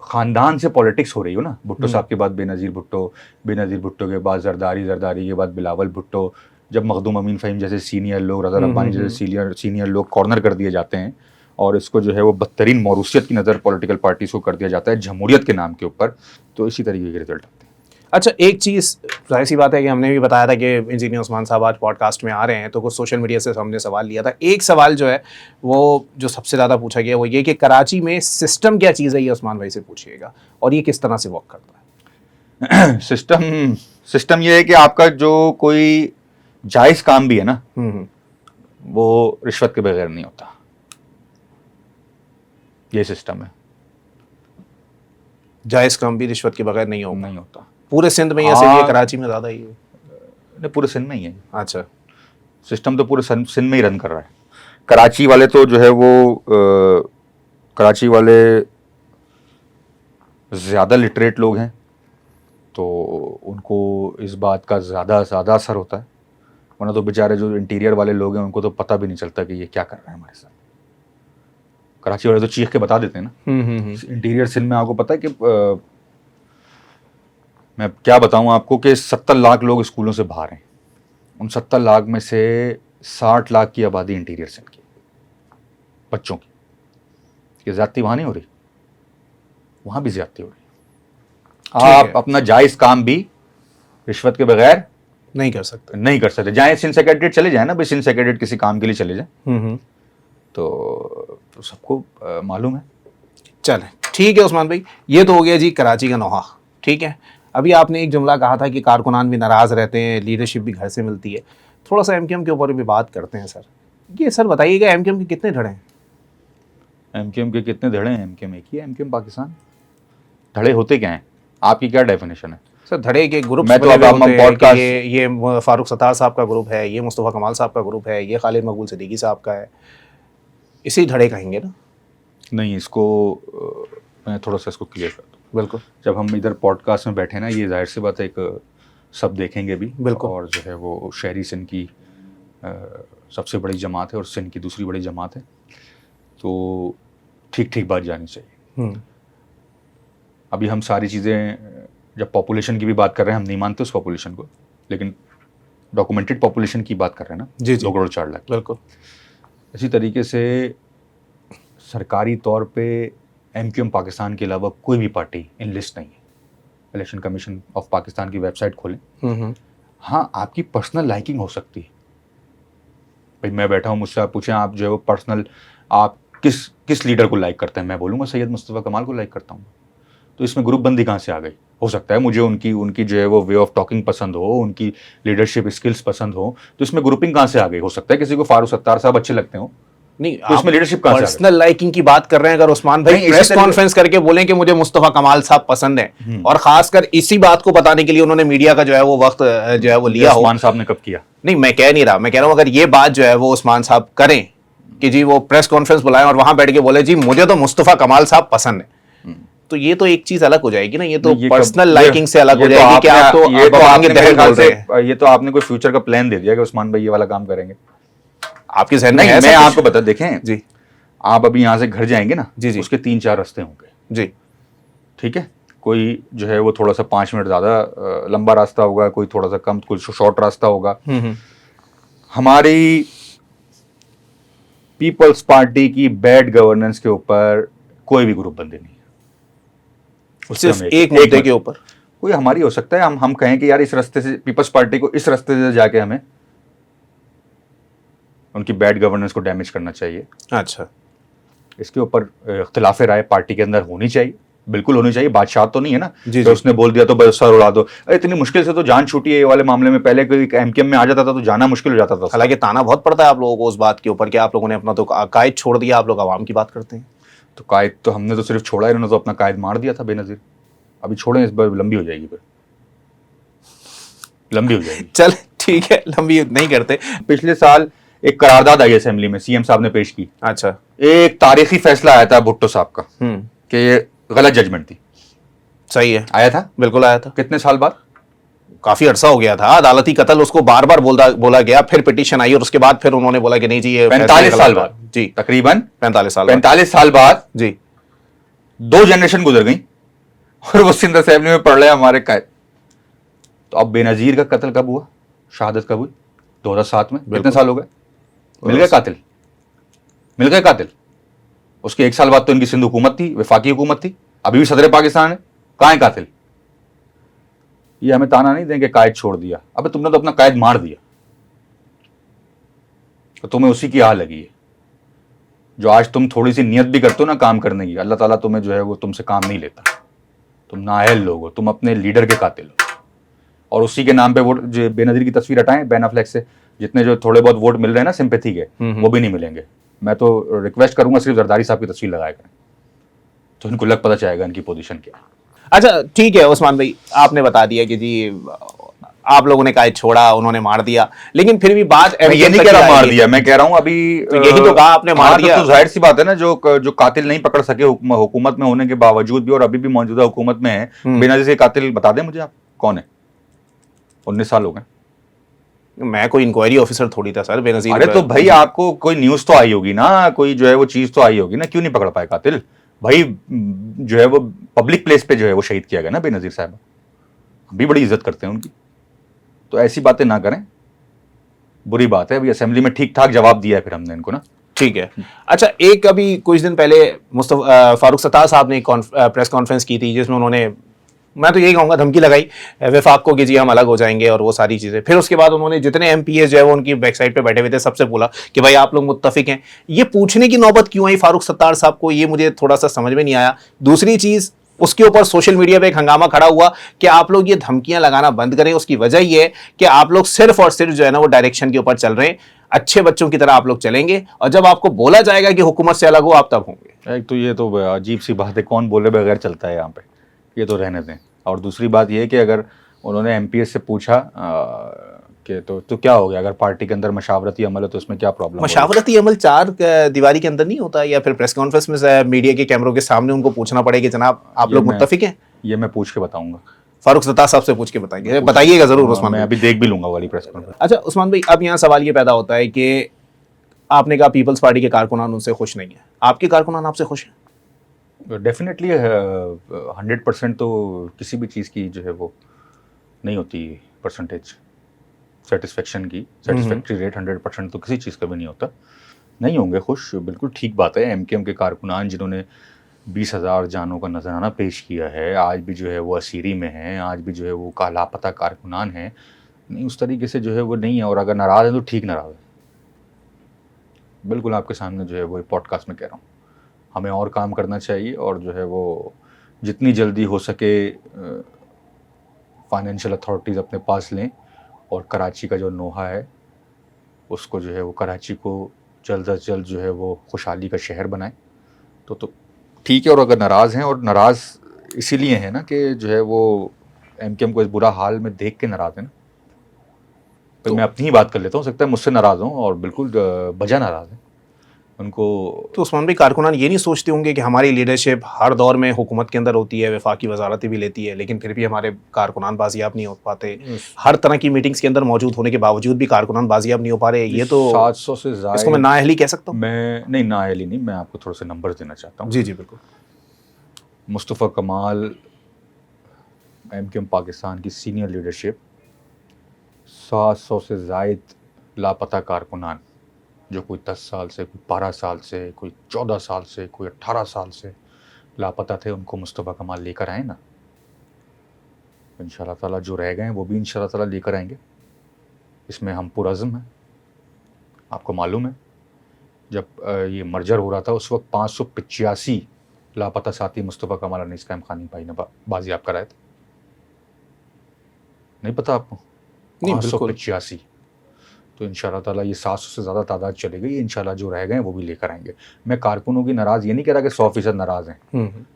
खानदान से पॉलिटिक्स हो रही हो ना, भुट्टो साहब के बाद बेनजीर भुट्टो, बेनजीर भुट्टो के बाद जरदारी, जरदारी के बाद बिलावल भुट्टो, जब मखदूम अमीन फ़हीम जैसे सीनियर लोग, रज़ा रब्बानी जैसे सीनियर लोग कॉर्नर कर दिए जाते हैं और इसको जो है वो बदतरीन मौरूसियत की नज़र पॉलिटिकल पार्टीज को कर दिया जाता है जमहूरियत के नाम के ऊपर, तो इसी तरीके के रिजल्ट आते हैं। अच्छा, एक चीज़ जाहिर सी बात है कि हमने भी बताया था कि इंजीनियर उस्मान साहब आज पॉडकास्ट में आ रहे हैं, तो कुछ सोशल मीडिया से हमने सवाल लिया था। एक सवाल जो है वो जो सबसे ज़्यादा पूछा गया वो ये कि कराची में सिस्टम क्या चीज़ है, ये उस्मान भाई से पूछिएगा, और ये किस तरह से वर्क करता है। सिस्टम ये है कि आपका जो कोई जायज़ काम भी है ना, वो रिश्वत के बगैर नहीं होता, ये सिस्टम है। जायज़ काम भी रिश्वत के बगैर नहीं होता। पूरे सिंध में या सिर्फ ये कराची में ज़्यादा ही है? नहीं, पूरे सिंध में ही है। अच्छा, सिस्टम तो पूरे सिंध में ही रन कर रहा है। कराची वाले तो जो है वो कराची वाले ज़्यादा लिटरेट लोग हैं, तो उनको इस बात का ज़्यादा असर होता है, वरना तो बेचारे जो इंटीरियर वाले लोग हैं उनको तो पता भी नहीं चलता कि ये क्या कर रहा है हमारे साथ। कराची वाले तो चीख के बता देते हैं ना। इंटीरियर सिंध में आपको पता है कि मैं क्या बताऊं आपको कि 70 लाख लोग स्कूलों से बाहर हैं। उन 70 लाख में से 60 लाख की आबादी इंटीरियर सिंध की बच्चों की। ये ज्यादती वहां नहीं हो रही, वहां भी ज्यादती हो रही। आप अपना जायज काम भी रिश्वत के बगैर नहीं कर सकते। जाए सिंध सेक्रेटरीट चले जाए ना भाई, सिंध सेक्रेटरीट किसी काम के लिए चले जाए, तो सबको मालूम है। चलें, ठीक है उस्मान भाई, ये तो हो गया जी कराची का नोहा। ठीक है, अभी आपने एक जुमला कहा था कि कारकुनान भी नाराज़ रहते हैं, लीडरशिप भी घर से मिलती है। थोड़ा सा एमक्यूएम के ऊपर भी बात करते हैं सर। ये सर बताइएगा, एमक्यूएम के कितने धड़े हैं? एमक्यूएम के कितने धड़े हैं? एमक्यूएम एक ही है, एमक्यूएम पाकिस्तान। धड़े होते क्या हैं? आपकी क्या डेफिनेशन है सर? धड़े के ग्रुप, मैं तो अब ये फारूक सत्तार साहब का ग्रुप है, ये मुस्तफ़ा कमाल साहब का ग्रुप है, ये खालिद मकबूल सिद्दीकी साहब का है, इसी धड़े कहेंगे ना? नहीं, इसको मैं थोड़ा सा इसको क्लियर कर दूँ। बिल्कुल। जब हम इधर पॉडकास्ट में बैठे ना, ये जाहिर सी बात है एक सब देखेंगे भी, बिल्कुल, और जो है वो शहरी सिंध की सबसे बड़ी जमात है और सिंध की दूसरी बड़ी जमात है, तो ठीक बात जानी चाहिए। अभी हम सारी चीज़ें, जब पॉपुलेशन की भी बात कर रहे हैं, हम नहीं मानते उस पॉपुलेशन को, लेकिन डॉक्यूमेंटेड पॉपुलेशन की बात कर रहे हैं ना, जी 2 करोड़ 4 लाख। बिल्कुल। इसी तरीके से सरकारी तौर पे एमक्यूएम पाकिस्तान के अलावा कोई भी पार्टी इन लिस्ट नहीं है। इलेक्शन कमीशन ऑफ पाकिस्तान की वेबसाइट खोलें। हाँ, आपकी पर्सनल लाइकिंग हो सकती है। भाई मैं बैठा हूँ, मुझसे आप पूछें, आप जो है वो पर्सनल, आप किस लीडर को लाइक करते हैं, मैं बोलूँगा सैयद मुस्तफ़ा कमाल को लाइक करता हूँ। तो इसमें ग्रुप बंदी कहाँ से आ गई? हो सकता है मुझे उनकी जो है वो वे ऑफ टॉकिंग पसंद हो, उनकी लीडरशिप स्किल्स पसंद हो, तो इसमें ग्रुपिंग कहाँ से आ गई? हो सकता है किसी को फारूक सत्तार साहब अच्छे लगते हो, नहीं, तो इसमें लीडरशिप कहाँ से? पर्सनल लाइकिंग की बात कर रहे हैं। अगर उस्मान भाई प्रेस कॉन्फ्रेंस करके बोलें कि मुझे मुस्तफ़ा कमाल साहब पसंद है, और खासकर इसी बात को बताने के लिए उन्होंने मीडिया का जो है वो वक्त जो है वो लिया हो। उस्मान साहब ने कब किया? नहीं, मैं कह नहीं रहा, मैं कह रहा हूं अगर ये बात जो है वो उस्मान साहब करें कि जी वो प्रेस कॉन्फ्रेंस बुलाएं और वहां बैठ के बोले जी मुझे तो मुस्तफ़ा कमाल साहब पसंद है, तो ये तो एक चीज अलग हो जाएगी ना। ये तो पर्सनल लाइकिंग से अलग हो जाएगी कि आप तो ये तो आपने कोई फ्यूचर का प्लान दे दिया कि उस्मान भाई ये वाला काम करेंगे आपके जहन में? मैं आपको बता, देखें जी, आप अभी यहाँ से घर जाएंगे ना, जी, उसके 3-4 रास्ते होंगे जी, ठीक है। कोई जो है वो थोड़ा सा 5 मिनट ज़्यादा लंबा रास्ता होगा, कोई थोड़ा सा कम, कोई शॉर्ट रास्ता होगा। हमारी पीपल्स पार्टी की बैड गवर्नेंस के ऊपर कोई भी ग्रुप बंदी नहीं है, सिर्फ एक मुद्दे के ऊपर कोई हमारी हो सकता है, हम कहें कि यार इस रास्ते से, पीपल्स पार्टी को इस रास्ते से जाके हमें उनकी बैड गवर्नेंस को डैमेज करना चाहिए। अच्छा, इसके ऊपर इख्तिलाफ राय पार्टी के अंदर होनी चाहिए, बिल्कुल होनी चाहिए। बादशाह तो नहीं है ना जी, तो उसने बोल दिया तो बस सर उड़ा दो। इतनी मुश्किल से तो जान छूटी है ये वाले मामले में। पहले कोई एमक्यूएम में आ जाता था तो जाना मुश्किल हो जाता था। हालांकि ताना बहुत पड़ता है आप लोगों को उस बात के ऊपर कि आप लोगों ने अपना तो कायद छोड़ दिया, आप लोग आवाम की बात करते हैं। तो कायद तो हमने तो सिर्फ छोड़ा, इन्होंने तो अपना कायद मार दिया था बेनजीर। अभी छोड़ें, इस बार लंबी हो जाएगी, फिर लंबी हो जाएगी। चल ठीक है, लंबी नहीं करते। पिछले साल एक करारदाद आई असेंबली में, सीएम साहब ने पेश की। अच्छा, एक तारीखी फैसला आया था भुट्टो साहब का कि ये गलत जजमेंट थी। सही है, आया था? बिल्कुल आया था। कितने साल बाद? काफी अरसा हो गया था। अदालती कत्ल उसको बार बार बोला गया, फिर पिटीशन आई और उसके बाद फिर उन्होंने बोला कि नहीं जी ये 45 साल बाद जी, तकरीबन 45 साल बाद जी। 2 जनरेशन गुजर गई और वो सिंध असेंबली में पढ़ रहे हमारे कायद। तो अब बेनजीर का कत्ल कब हुआ, शहादत कब हुई? 2007 में। कितने साल हो गए? मिल गए कातिल, मिल गए कातिल। उसके 1 साल बाद तो इनकी सिंध हुकूमत थी, वफाकी हुकूमत थी, अभी भी सदर पाकिस्तान है। कहां है कातिल? ये हमें ताना नहीं देंगे कायद छोड़ दिया। अबे तुमने तो अपना कायद मार दिया, तो तुम्हें उसी की आह लगी है। जो आज तुम थोड़ी सी नियत भी करते हो ना काम करने की, अल्लाह ताला तुम्हें जो है वो तुमसे काम नहीं लेता। तुम नाअहल लोग हो, तुम अपने लीडर के कातिल हो और उसी के नाम पे वोट। जो बेनजीर की तस्वीर हटाएं बैन अफ्लेक से, जितने जो थोड़े बहुत वोट मिल रहे हैं ना सिंपैथी के, वो भी नहीं मिलेंगे। मैं तो रिक्वेस्ट करूंगा सिर्फ जरदारी साहब की तस्वीर लगाया करें, तो इनको लग पता चलेगा इनकी पोजीशन क्या है। अच्छा ठीक है उस्मान भाई, आपने बता दिया कि जी आप लोगों ने कायद छोड़ा, उन्होंने मार दिया, लेकिन फिर भी बात मैं ये नहीं कह रहा मार दिया, मैं कह रहा हूं अभी तो यही तो कहा आपने मार दिया। तो जाहिर सी बात है ना, जो कातिल नहीं पकड़ सके हुकूमत में होने के बावजूद भी और अभी भी मौजूदा हुकूमत में है, बेनजीर से कातिल बता दें मुझे आप कौन है? 19 साल हो गए। मैं कोई इंक्वायरी ऑफिसर थोड़ी था सर बेनजीर। अरे तो भाई आपको कोई न्यूज तो आई होगी ना, कोई जो है वो चीज तो आई होगी ना, क्यों नहीं पकड़ पाए कातिल? भाई जो है वो पब्लिक प्लेस पे जो है वो शहीद किया गया ना बेनजीर साहब, हम भी बड़ी इज्जत करते हैं उनकी। तो ऐसी बातें ना करें, बुरी बात है। अभी असेंबली में ठीक ठाक जवाब दिया है फिर हमने इनको ना। ठीक है। अच्छा एक अभी कुछ दिन पहले फारूक सत्तार साहब ने एक प्रेस कॉन्फ्रेंस की थी जिसमें उन्होंने, मैं तो यही कहूंगा, धमकी लगाई वफाक को कि जी हम अलग हो जाएंगे और वो सारी चीजें। फिर उसके बाद उन्होंने जितने एमपीएस जो है वो उनकी वेबसाइट पे बैठे हुए थे सबसे बोला कि भाई आप लोग मुत्तफिक हैं। ये पूछने की नौबत क्यों आई फारूक सत्तार साहब को, ये मुझे थोड़ा सा समझ में नहीं आया। दूसरी चीज, उसके ऊपर सोशल मीडिया पे एक हंगामा खड़ा हुआ कि आप लोग ये धमकियां लगाना बंद करें। उसकी वजह ये है कि आप लोग सिर्फ और सिर्फ जो है ना वो डायरेक्शन के ऊपर चल रहे हैं, अच्छे बच्चों की तरह आप लोग चलेंगे और जब आपको बोला जाएगा कि हुकूमत से अलग हो आप तब होंगे। एक तो ये तो अजीब सी बात है, कौन बोले बगैर चलता है यहाँ पे, ये तो रहने दें। और दूसरी बात ये है कि अगर उन्होंने एमपीएस से पूछा कि तो क्या हो गया, अगर पार्टी के अंदर मशावरती अमल है तो उसमें क्या प्रॉब्लम? मशावरती अमल 4 दीवारी के अंदर नहीं होता, या फिर प्रेस कॉन्फ्रेंस में मीडिया के कैमरों के सामने उनको पूछना पड़ेगा कि जनाब आप लोग मुत्तफिक हैं? ये मैं पूछ के बताऊंगा, फारूक सत्तार साहब से पूछ के बताएंगे, बताइएगा जरूर उस्मान मैं भाई। अभी देख भी लूंगा वाली प्रेस कॉन्फ्रेंस। अच्छा उस्मान भाई, अब यहाँ सवाल ये पैदा होता है कि आपने कहा पीपल्स पार्टी के कारकुनान उनसे खुश नहीं है, आपके कारकुनान आपसे खुश हैं? डेफिनेटली 100% तो किसी भी चीज़ की जो है वो नहीं होती परसेंटेज सेटिस्फेक्शन की, सेटिस्फैक्ट्री रेट 100% तो किसी चीज़ का भी नहीं होता। नहीं होंगे खुश, बिल्कुल ठीक बात है। एमकेएम के कारकुनान जिन्होंने 20,000 जानों का नजराना पेश किया है, आज भी जो है वो असीरी में हैं, आज भी जो है वो लापता कारकुनान हैं, नहीं उस तरीके से जो है वो नहीं है। और अगर नाराज़ है तो ठीक नाराज़ है, बिल्कुल आपके सामने जो है वो पॉडकास्ट में कह रहा हूँ। हमें और काम करना चाहिए और जो है वो जितनी जल्दी हो सके फाइनेंशियल अथॉरिटीज़ अपने पास लें और कराची का जो नोहा है उसको जो है वो कराची को जल्द अज जल्द जो है वो खुशहाली का शहर बनाएं तो ठीक है। और अगर नाराज़ हैं, और नाराज़ इसीलिए हैं ना कि जो है वो एमकेएम को इस बुरा हाल में देख के नाराज़ है ना, तो मैं अपनी ही बात कर लेता हूँ, सकता है मुझसे नाराज़ हों और बिल्कुल बजा नाराज़ हैं उनको। तो उस्मान भाई कारकुनान ये नहीं सोचते होंगे कि हमारी लीडरशिप हर दौर में हुकूमत के अंदर होती है, वफाकी वजारतें भी लेती है, लेकिन फिर भी हमारे कारकुनान बाजियाब नहीं हो पाते, हर तरह की मीटिंग्स के अंदर मौजूद होने के बावजूद भी कारकुनान बाजियाब नहीं हो पा रहे? ये तो 700 से ज़्यादा, इसको मैं नाअहली कह सकता हूँ? मैं नहीं, नाअहली नहीं, मैं आपको थोड़े से नंबर्स देना चाहता हूँ। जी जी बिल्कुल। मुस्तफ़ा कमाल एमकेएम पाकिस्तान की सीनियर लीडरशिप, 700 से ज़ायद लापता कारकुनान, जो कोई 10 साल से, कोई 12 साल से, कोई 14 साल से, कोई 18 साल से लापता थे, उनको मुस्तफ़ा कमाल लेकर आए ना। इंशाअल्लाह ताला जो रह गए हैं वो भी इंशाअल्लाह ताला लेकर आएंगे, इसमें हम पुरअज़्म हैं। आपको मालूम है जब ये मर्जर हो रहा था उस वक्त 585 लापता साथी मुस्तफ़ा कमाल और अनीस कायम खानी भाई ने बाजियाब कराए थे। नहीं पता आपको? 585। तो इंशाअल्लाह ताला ये 700 से ज़्यादा तादाद चली गई, इंशाअल्लाह जो रह गए हैं वो भी लेकर आएंगे। मैं कारकुनों की नाराज़ ये नहीं कह रहा कि 100% नाराज़ हैं,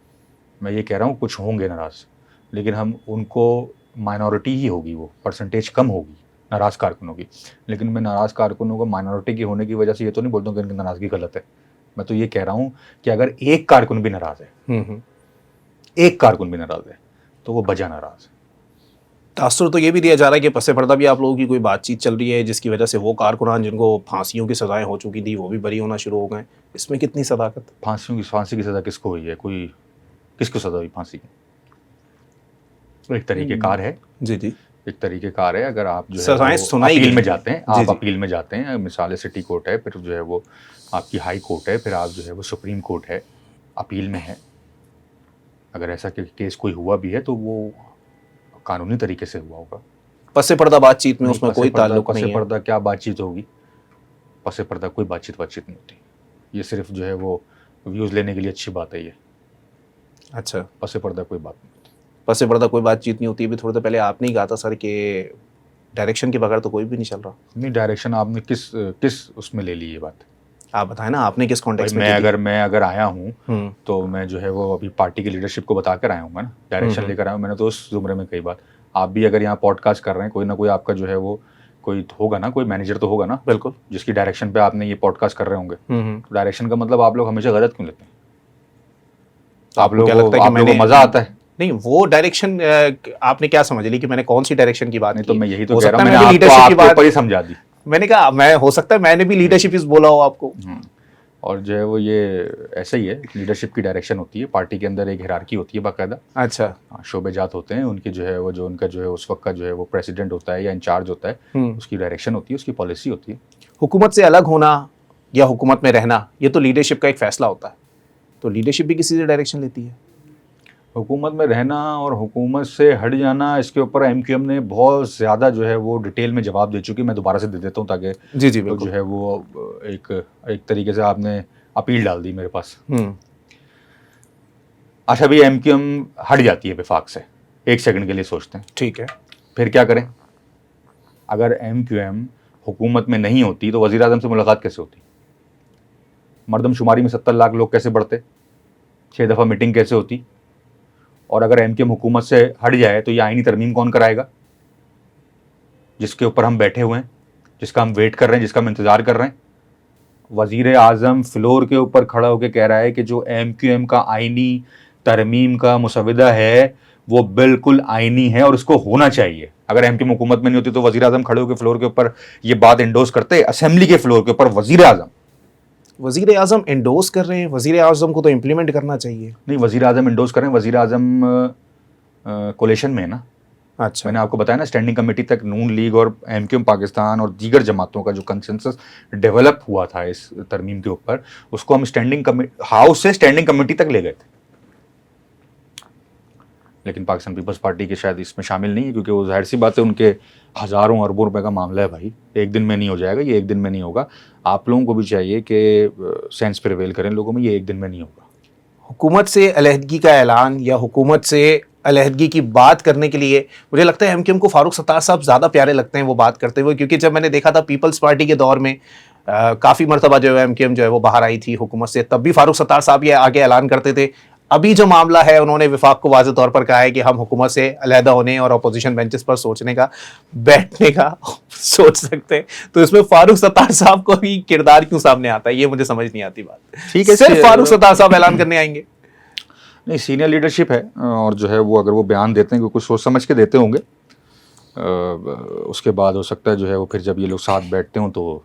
मैं ये कह रहा हूँ कुछ होंगे नाराज़, लेकिन हम उनको माइनॉरिटी ही होगी, वो परसेंटेज कम होगी नाराज़ कारकुनों की। लेकिन मैं नाराज़ कारकुनों को माइनॉरिटी की होने की वजह से ये तो नहीं बोलता हूँ कि उनकी नाराज़गी गलत है। मैं तो ये कह रहा हूँ कि अगर एक कारकुन भी नाराज़ है, एक कारकुन भी नाराज़ है, तो वो बजा नाराज है। तासुर तो ये भी दिया जा रहा है कि पसे पर्दा भी आप लोगों की कोई बातचीत चल रही है जिसकी वजह से वो कारकुनान जिनको फांसियों की सजाएं हो चुकी थी वो भी बरी होना शुरू हो गए। इसमें कितनी सदाकत? फांसी की सज़ा किसको हुई है? कोई किसको सज़ा हुई फांसी की? एक तरीक़ेकार है जी जी, एक तरीक़ेकार है। अगर आप जो है सजाएं वो सुनाई अपील गई में हैं। जाते हैं, जी, आप जी। अपील में जाते हैं, मिसाल सिटी कोर्ट है, फिर जो है वो आपकी हाई कोर्ट है, फिर आप जो है वो सुप्रीम कोर्ट है, अपील में है। अगर ऐसा केस कोई हुआ भी है तो वो कानूनी तरीके से हुआ होगा। पसे पर्दा बातचीत में नहीं, उसमें कोई ताल्लुक पसे नहीं है। पर्दा क्या बातचीत होगी? पसे पर्दा कोई बातचीत नहीं होती। ये सिर्फ जो है वो व्यूज़ लेने के लिए अच्छी बात है ये। अच्छा, पसे पर्दा कोई बात नहीं होती। पसे पर्दा कोई बातचीत नहीं होती। अभी थोड़ी देर पहले आपने ही कहा था सर कि डायरेक्शन के बगैर तो कोई भी नहीं चल रहा। नहीं, डायरेक्शन आपने किस उसमें ले ली ये बात? आप बताएं ना, आपने किस भाई कॉन्टेक्स्ट में की थी? मैं अगर आया हूँ हम्म, तो मैं जो है वो अभी पार्टी की लीडरशिप को बता कर आया हूँ मैं ना, डायरेक्शन लेकर आया हूँ। मैंने तो उस जुमरे में कई बात, आप भी अगर यहाँ पॉडकास्ट कर रहे हैं, कोई ना कोई आपका जो है वो कोई होगा ना, कोई मैनेजर तो होगा ना बिल्कुल। जिसकी डायरेक्शन पे आपने ये पॉडकास्ट कर रहे होंगे। तो डायरेक्शन का मतलब आप लोग हमेशा गलत क्यों लेते हैं? आप लोगों को मजा आता है? नहीं, वो डायरेक्शन आपने क्या समझ ली कि मैंने कौन सी डायरेक्शन की बात नहीं की? तो मैं यही तो हो कह सकता रहा है हूँ, मैंने मैंने भी आपको लीडरशिप की आपके बात, ऊपर ही समझा दी। मैंने कहा मैं, हो सकता है मैंने भी लीडरशिप इस बोला हो आपको। और जो है वो ये ऐसा ही है, लीडरशिप की डायरेक्शन होती है, पार्टी के अंदर एक हिरार्की होती है बाकायदा। अच्छा। शोबे जात होते हैं उनके, जो है वो जो उनका जो है उस वक्त का जो है वो प्रेसिडेंट होता है या इंचार्ज होता है, उसकी डायरेक्शन होती है, उसकी पॉलिसी होती है। हुकूमत से अलग होना या हुकूमत में रहना, ये तो लीडरशिप का एक फैसला होता है। तो लीडरशिप भी किसी से डायरेक्शन लेती है। हुकूमत में रहना और हुकूमत से हट जाना, इसके ऊपर एमक्यूएम ने बहुत ज़्यादा जो है वो डिटेल में जवाब दे चुकी। मैं दोबारा से दे देता हूँ ताकि जी जी तो बिल्कुल। जो है वो एक तरीके से आपने अपील डाल दी मेरे पास। अच्छा, अभी एमक्यूएम हट जाती है विफाक से, एक सेकंड के लिए सोचते हैं, ठीक है। फिर क्या करें? अगर एमक्यूएम हुकूमत में नहीं होती तो वज़ीर आज़म से मुलाकात कैसे होती? मर्दमशुमारी में 70 लाख लोग कैसे बढ़ते? 6 दफ़ा मीटिंग कैसे होती? और अगर एमक्यूएम हुकूमत से हट जाए तो ये आईनी तरमीम कौन कराएगा जिसके ऊपर हम बैठे हुए हैं, जिसका हम वेट कर रहे हैं, जिसका हम इंतज़ार कर रहे हैं? वज़ीर आज़म फ्लोर के ऊपर खड़ा होकर कह रहा है कि जो एमक्यूएम का आईनी तरमीम का मुसविदा है वो बिल्कुल आईनी है और उसको होना चाहिए। अगर एमक्यूएम हुकूमत में नहीं होती तो वज़ीर आज़म खड़े होकर फ्लोर के ऊपर ये बात एंडोर्स करते, असेंबली के फ्लोर के ऊपर वज़ीर आज़म एंडोर्स कर रहे हैं, वज़ीर आज़म को तो इम्प्लीमेंट करना चाहिए। नहीं, वज़ीर आज़म एंडोर्स करें, वज़ीर आज़म कोलेशन में है ना। अच्छा। मैंने आपको बताया ना, स्टैंडिंग कमेटी तक नून लीग और एमक्यूएम पाकिस्तान और दीगर जमातों का जो कंसेंसस डेवलप हुआ था इस तरमीम के ऊपर, उसको हम स्टैंडिंग हाउस से स्टैंडिंग कमेटी तक ले गए थे। लेकिन पाकिस्तान पीपल्स पार्टी के शायद इसमें शामिल नहीं है, क्योंकि वो जाहिर सी बात है उनके हज़ारों अरबों रुपए का मामला है भाई, एक दिन में नहीं हो जाएगा ये, एक दिन में नहीं होगा। आप लोगों को भी चाहिए कि सेंस प्रिवेल करें लोगों में, ये एक दिन में नहीं होगा। हुकूमत से अलहदगी का ऐलान या हुकूमत से अलहदगी की बात करने के लिए मुझे लगता है एमक्यूएम को फारूक सत्तार साहब ज़्यादा प्यारे लगते हैं वो बात करते हुए, क्योंकि जब मैंने देखा था पीपल्स पार्टी के दौर में काफ़ी मरतबा जो है एमक्यूएम जो है वो बाहर आई थी हुकूमत से, तब भी फारूक सत्तार साहब ये आगे ऐलान करते थे। अभी जो मामला है उन्होंने विफाक को वाज़ेह तौर पर कहा है कि हम हुकूमत से अलहदा होने और अपोजिशन बेंचेस पर सोचने का, बैठने का सोच सकते हैं। तो इसमें फारूक सत्तार साहब को भी किरदार क्यों सामने आता है, ये मुझे समझ नहीं आती बात। ठीक है, सिर्फ फारूक सत्तार साहब ऐलान करने आएंगे? नहीं, सीनियर लीडरशिप है और जो है वो अगर वो बयान देते हैं, कुछ सोच समझ के देते होंगे, उसके बाद हो सकता है जो है वो फिर जब ये लोग साथ बैठते हों तो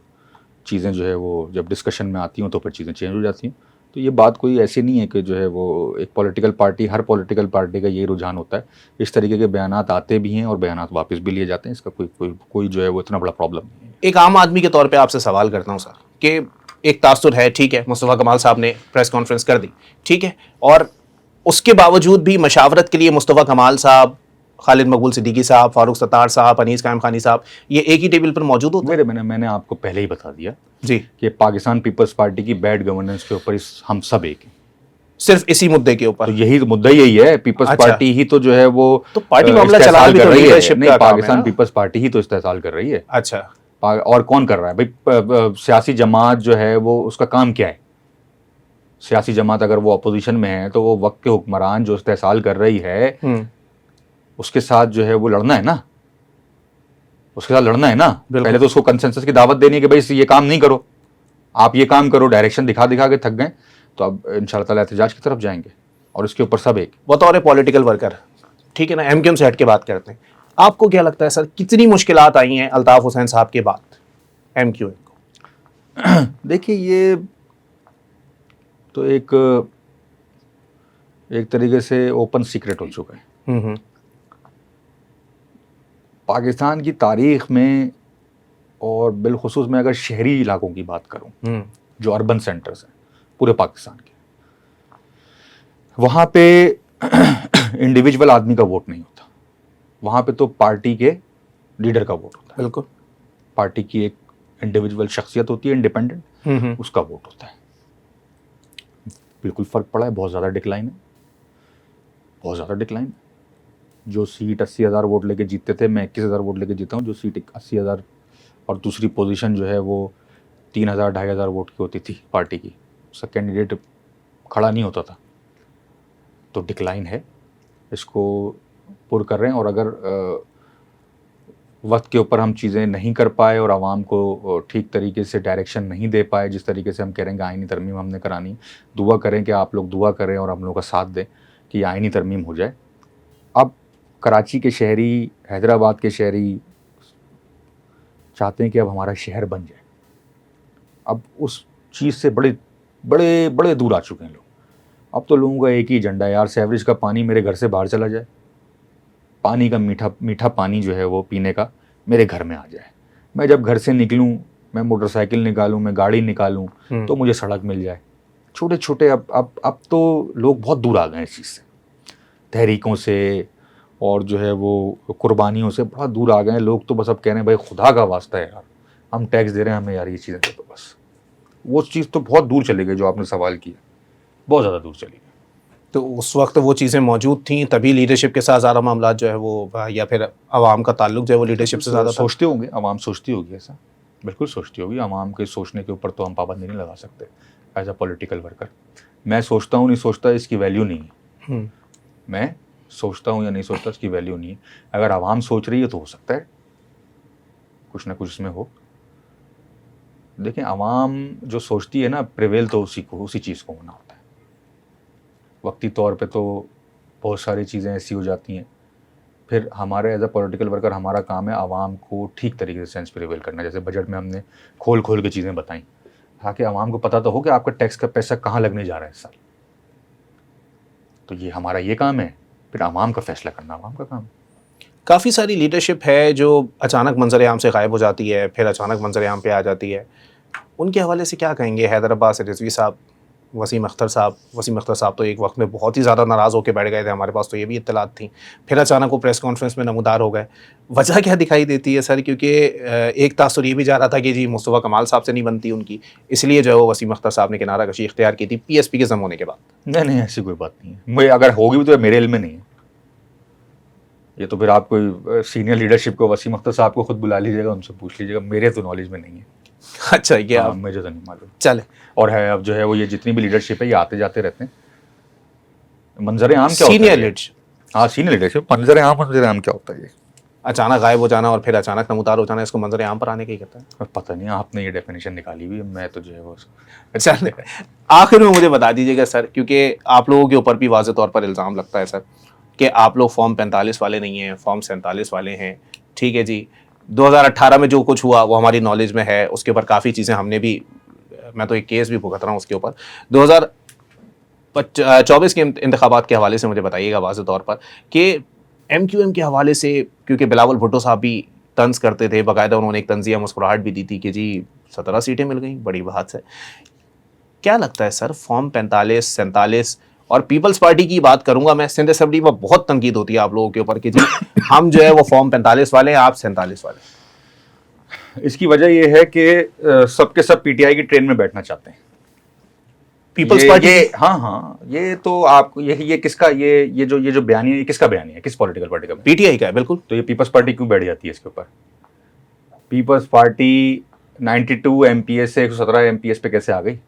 चीज़ें जो है वो जब डिस्कशन में आती हों तो फिर चीज़ें चेंज हो जाती हैं। तो ये बात कोई ऐसी नहीं है कि जो है वो एक पॉलिटिकल पार्टी, हर पॉलिटिकल पार्टी का यही रुझान होता है, इस तरीके के बयानात आते भी हैं और बयानात वापस भी लिए जाते हैं। इसका कोई जो है वो इतना बड़ा प्रॉब्लम नहीं है। एक आम आदमी के तौर पे आपसे सवाल करता हूँ सर, कि एक तासुर है, ठीक है, मुस्तफ़ा कमाल साहब ने प्रेस कॉन्फ्रेंस कर दी, ठीक है, और उसके बावजूद भी मशावरत के लिए मुस्तफ़ा कमाल साहब, खालिद मकबूल सिद्दीकी साहब, फारूक सत्तार साहब, अनीस कायम खानी साहब, ये एक ही टेबल पर मौजूद होते हैं। मैंने आपको पहले ही बता दिया जी कि पाकिस्तान पीपल्स पार्टी की बैड गवर्नेंस के ऊपर हम सब एक हैं, सिर्फ इसी मुद्दे के ऊपर। तो यही मुद्दा यही है। पीपल्स अच्छा। पार्टी ही तो जो है वो तो पार्टी मामला चला भी तो लीडरशिप का काम है पाकिस्तान ना? पीपल्स पार्टी ही तो इस्तेहसाल कर रही है। अच्छा। और कौन कर रहा है भाई? सियासी जमात जो है वो उसका काम क्या है? सियासी जमात अगर वो अपोजिशन में है तो वो वक्त के हुक्मरान जो इस्तेहसाल कर रही है उसके साथ जो है वो लड़ना है ना, उसके साथ लड़ना है ना। पहले तो उसको कंसेंसस की दावत देनी है कि भाई ये काम नहीं करो, आप ये काम करो। डायरेक्शन दिखा दिखा के थक गए तो अब इंशाल्लाह ताला एहतजाज की तरफ जाएंगे और इसके ऊपर सब एक। बतौर पॉलिटिकल वर्कर ठीक है ना, एमक्यूएम से हट के बात करते हैं, आपको क्या लगता है सर कितनी मुश्किलात आई हैं अल्ताफ हुसैन साहब के बाद एमक्यूएम को? देखिए, ये तो एक तरीके से ओपन सीक्रेट हो चुका है। पाकिस्तान की तारीख में, और बिलखुसूस मैं अगर शहरी इलाकों की बात करूं, जो अर्बन सेंटर्स हैं पूरे पाकिस्तान के, वहाँ पे इंडिविजुअल आदमी का वोट नहीं होता। वहाँ पे तो पार्टी के लीडर का वोट होता है। बिल्कुल, पार्टी की एक इंडिविजुअल शख्सियत होती है, इंडिपेंडेंट, उसका वोट होता है। बिल्कुल फ़र्क पड़ा है, बहुत ज़्यादा डिक्लाइन है, बहुत ज़्यादा डिक्लाइन है। जो सीट 80,000 वोट लेके जीतते थे, मैं 21,000 वोट लेके जीता हूँ। जो सीट 80,000 और दूसरी पोजीशन जो है वो 3,000 2,500 वोट की होती थी पार्टी की, उसका कैंडिडेट खड़ा नहीं होता था। तो डिक्लाइन है, इसको पुर कर रहे हैं। और अगर वक्त के ऊपर हम चीज़ें नहीं कर पाए और आवाम को ठीक तरीके से डायरेक्शन नहीं दे पाए, जिस तरीके से हम कह रहे हैं कि आइनी तरमीम हमने करानी, दुआ करें कि आप लोग दुआ करें और हम लोगों का साथ दें कि आइनी तरमीम हो जाए। अब कराची के शहरी, हैदराबाद के शहरी चाहते हैं कि अब हमारा शहर बन जाए। अब उस चीज़ से बड़े बड़े बड़े दूर आ चुके हैं लोग। अब तो लोगों का एक ही एजेंडा है, यार सीवरेज का पानी मेरे घर से बाहर चला जाए, पानी का मीठा मीठा पानी जो है वो पीने का मेरे घर में आ जाए। मैं जब घर से निकलूं, मैं मोटरसाइकिल निकालूं, मैं गाड़ी निकालूं, तो मुझे सड़क मिल जाए। छोटे छोटे अब तो लोग बहुत दूर आ गए इस चीज़ से, तहरीकों से और जो है वो कुर्बानियों से बड़ा दूर आ गए हैं लोग। तो बस अब कह रहे हैं भाई खुदा का वास्ता है यार, हम टैक्स दे रहे हैं, हमें यार ये चीज़ें दे दो बस। वो चीज़ तो बहुत दूर चली गई जो आपने सवाल किया, बहुत ज़्यादा दूर चली गई। तो उस वक्त वो चीज़ें मौजूद थी, तभी लीडरशिप के साथ ज़्यादा मामला जो है वो, या फिर आवाम का ताल्लुक जो है वो लीडरशिप से ज़्यादा था? सोचते होंगे, आवाम सोचती होगी ऐसा, बिल्कुल सोचती होगी। आवाम के सोचने के ऊपर तो हम पाबंदी नहीं लगा सकते एज अ पॉलिटिकल वर्कर। मैं सोचता हूँ नहीं सोचता, इसकी वैल्यू नहीं है। मैं सोचता हूँ या नहीं सोचता, इसकी वैल्यू नहीं है। अगर आवाम सोच रही है तो हो सकता है कुछ ना कुछ इसमें हो। देखें, आवाम जो सोचती है ना, प्रिवेल तो उसी चीज़ को होना होता है। वक्ती तौर पे तो बहुत सारी चीज़ें ऐसी हो जाती हैं, फिर हमारे एज अ पॉलिटिकल वर्कर हमारा काम है आवाम को ठीक तरीके से सेंस प्रिवेल करना। जैसे बजट में हमने खोल खोल के चीज़ें बताई, ताकि आवाम को पता तो हो कि आपका टैक्स का पैसा कहाँ लगने जा रहा है इस साल। तो ये हमारा ये काम है, फिर आवाम का फैसला करना आवाम का काम है। काफ़ी सारी लीडरशिप है जो अचानक मंजर-ए-आम से गायब हो जाती है, फिर अचानक मंजर-ए-आम पे आ जाती है। उनके हवाले से क्या कहेंगे? हैदराबाद से रिजवी साहब, वसीम अख्तर साहब तो एक वक्त में बहुत ही ज़्यादा नाराज़ होकर बैठ गए थे, हमारे पास तो ये भी इत्तलात थी। फिर अचानक वो प्रेस कॉन्फ्रेंस में नमूदार हो गए। वजह क्या दिखाई देती है सर? क्योंकि एक तासुर ये भी जा रहा था कि जी मुस्तफ़ा कमाल साहब से नहीं बनती उनकी, इसलिए जो है वो वसीम अख्तर साहब ने किनारा कशी इख्तियार की थी पीएसपी के ज़म होने के बाद। नहीं, ऐसी कोई बात नहीं है। मैं अगर होगी भी तो मेरे इल्म में नहीं है। ये तो फिर आप कोई सीनियर लीडरशिप को, वसीम अख्तर साहब को खुद बुला लीजिएगा, उनसे पूछ लीजिएगा, मेरे तो नॉलेज में नहीं है। अच्छा, ये आप मुझे तो नहीं मालूम। चले। और है अब जो है वो ये जितनी भी लीडरशिप है ये आते जाते रहते हैं। मंजर-ए-आम क्या होता है? सीनियर लीडरशिप, हाँ, सीनियर लीडरशिप। मंजर-ए-आम क्या होता है? ये अचानक गायब हो जाना और फिर अचानक नमूदार हो जाना, इसको मंजर-ए-आम पर आने का ही कहता है। पता नहीं, आपने ये डेफिनेशन निकाली हुई है, मैं तो जो है वो चल, आखिर में मुझे बता दीजिएगा सर, क्योंकि आप लोगों के ऊपर भी वाज़े तौर पर इल्ज़ाम लगता है सर कि आप लोग फॉर्म 45 वाले नहीं हैं, फॉर्म 47 वाले हैं। ठीक है जी, 2018 में जो कुछ हुआ वो हमारी नॉलेज में है, उसके ऊपर काफ़ी चीज़ें हमने भी, मैं तो एक केस भी भुगत रहा हूँ उसके ऊपर। 2024 के इंतखाबात के हवाले से मुझे बताइएगा वाज़े तौर पर कि एमक्यूएम के हवाले से, क्योंकि बिलावल भुट्टो साहब भी तंज करते थे, बाकायदा उन्होंने एक तंजिया मुस्कुराहट भी दी थी कि जी 17 सीटें मिल गई, बड़ी बात है। क्या लगता है सर, फॉर्म 45, 47 और पीपल्स पार्टी की बात करूंगा मैं, सिंध असेंबली में बहुत तनकीद होती है आप लोगों के ऊपर कि जी हम जो है वो फॉर्म 45 वाले हैं, आप 47 वाले। इसकी वजह यह है कि सबके सब पीटीआई की ट्रेन में बैठना चाहते हैं। पीपल्स पार्टी, हाँ, ये तो आप ये किसका, ये जो बयानी है, ये किसका बयानी है? किस पॉलिटिकल पार्टी का? पीटीआई का है बिल्कुल। तो ये पीपल्स पार्टी क्यों बैठ जाती है इसके ऊपर? पीपल्स पार्टी 92 एमपीएस से 117 एमपीएस पे कैसे आ गई?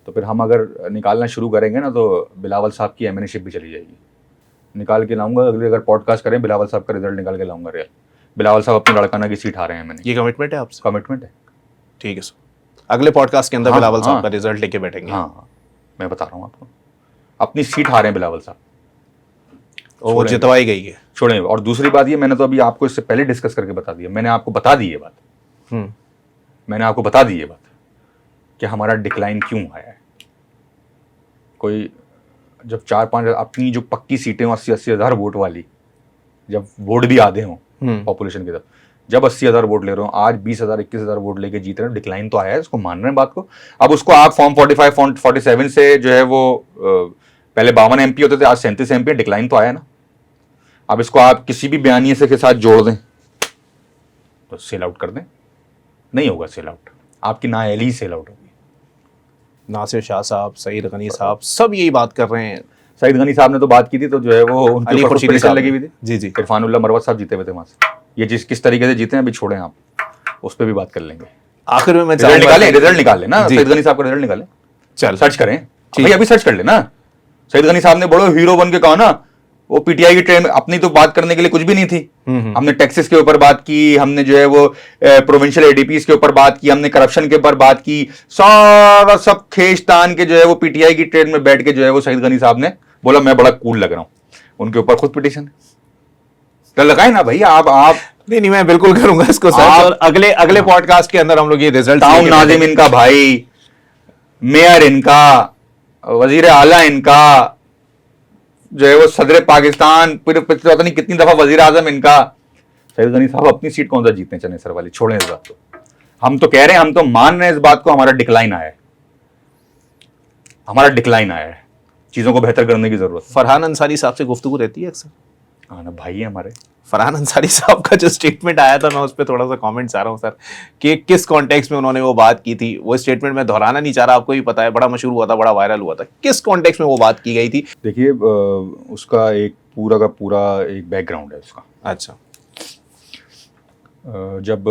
तो फिर हम अगर निकालना शुरू करेंगे ना तो बिलावल साहब की एमएनएशिप भी चली जाएगी। निकाल के लाऊंगा, अगले अगर पॉडकास्ट करें बिलावल साहब का रिजल्ट निकाल के लाऊंगा। रियल बिलावल साहब अपनी लड़काना की सीट हारे हैं। मैंने ये कमिटमेंट है आपसे? कमिटमेंट है। ठीक है सर, अगले पॉडकास्ट के अंदर हाँ, बिलावल साहब हाँ, का रिजल्ट लेके बैठेंगे। हाँ, मैं बता रहा हूँ आपको, अपनी सीट हारे हैं बिलावल साहब। और वो जितवाई गई है। छोड़ें। और दूसरी बात ये, मैंने तो अभी आपको इससे पहले डिस्कस करके बता दिया, मैंने आपको बता दी ये बात, मैंने आपको बता दी ये बात कि हमारा डिक्लाइन क्यों आया है। कोई जब 4-5 अपनी जो पक्की सीटें 80-80 हज़ार वोट वाली, जब वोट भी आधे हों पॉपुलेशन की तरफ, जब 80,000 वोट ले रहे हो, आज 20,000 21,000 वोट लेके जीत रहे हो, डिक्लाइन तो आया है, उसको मान रहे हैं बात को। अब उसको आप फॉर्म 45 फॉर्म 47 से जो है वो पहले 52 MP होते थे, आज 37 MP, डिक्लाइन तो आया ना। अब इसको आप किसी भी बयानिए से के साथ जोड़ दें तो सेल आउट कर दें, नहीं होगा सेल आउट, आपकी नाअहली सेल आउट होगी। नासिर शाह साहब, सईद गनी साहब सब यही बात कर रहे हैं। सईद गनी साहब ने तो बात की थी, तो जो है वो उनके ऊपर खुर्शीदी पिटीशन लगी हुई थी। जी जी। इरफानुल्लाह मरवत साहब जीते हुए थे वहां से। ये किस तरीके से जीते हैं अभी छोड़ें, आप उस पर भी बात कर लेंगे। आखिर में मैं रिजल्ट निकालें ना, सईद गनी साहब का रिजल्ट निकालें, चल सर्च करें भाई, अभी सर्च कर लेना। सईद गनी साहब ने बड़ो हीरो बन के कहा ना, वो पीटीआई की ट्रेन में अपनी तो बात करने के लिए कुछ भी नहीं थी। हमने टैक्सेस के ऊपर बात की, हमने जो है वो प्रोविंशियल एडीपीज के ऊपर बात की, हमने करप्शन के ऊपर बात की, सारा सब खेचतान के जो है वो पीटीआई की ट्रेन में बैठ के जो है वो सईद गनी साहब ने बोला मैं बड़ा कूल लग रहा हूं, उनके ऊपर खुद पिटीशन तो लगाए ना भाई। आप नहीं, मैं बिल्कुल करूंगा इसको सर्च, और अगले पॉडकास्ट के अंदर हम लोग ये रिजल्ट, टाउन नाजिम इनका भाई, मेयर इनका, वजीर आला इनका, जो है वो सदर पाकिस्तान, फिर पता नहीं कितनी दफा वजीर आजम इनका। सईद गनी साहब अपनी सीट कौन सा जीतने चले सर वाली, छोड़ें इस बात को। हम तो कह रहे हैं, हम तो मान रहे हैं इस बात को, हमारा डिक्लाइन आया है, हमारा डिक्लाइन आया है, चीजों को बेहतर करने की जरूरत है। फरहान अंसारी साहब से गुफ्तगू रहती है अक्सर? हाँ ना भाई, हमारे फरहान अंसारी साहब का जो स्टेटमेंट आया था, मैं उस पर थोड़ा सा कमेंट चाह रहा हूँ सर, कि किस कॉन्टेक्स्ट में उन्होंने वो बात की थी। वो स्टेटमेंट मैं दोहराना नहीं चाह रहा, आपको भी पता है, बड़ा मशहूर हुआ था, बड़ा वायरल हुआ था। किस कॉन्टेक्स्ट में वो बात की गई थी? देखिए, उसका एक पूरा का पूरा एक बैकग्राउंड है उसका। अच्छा। जब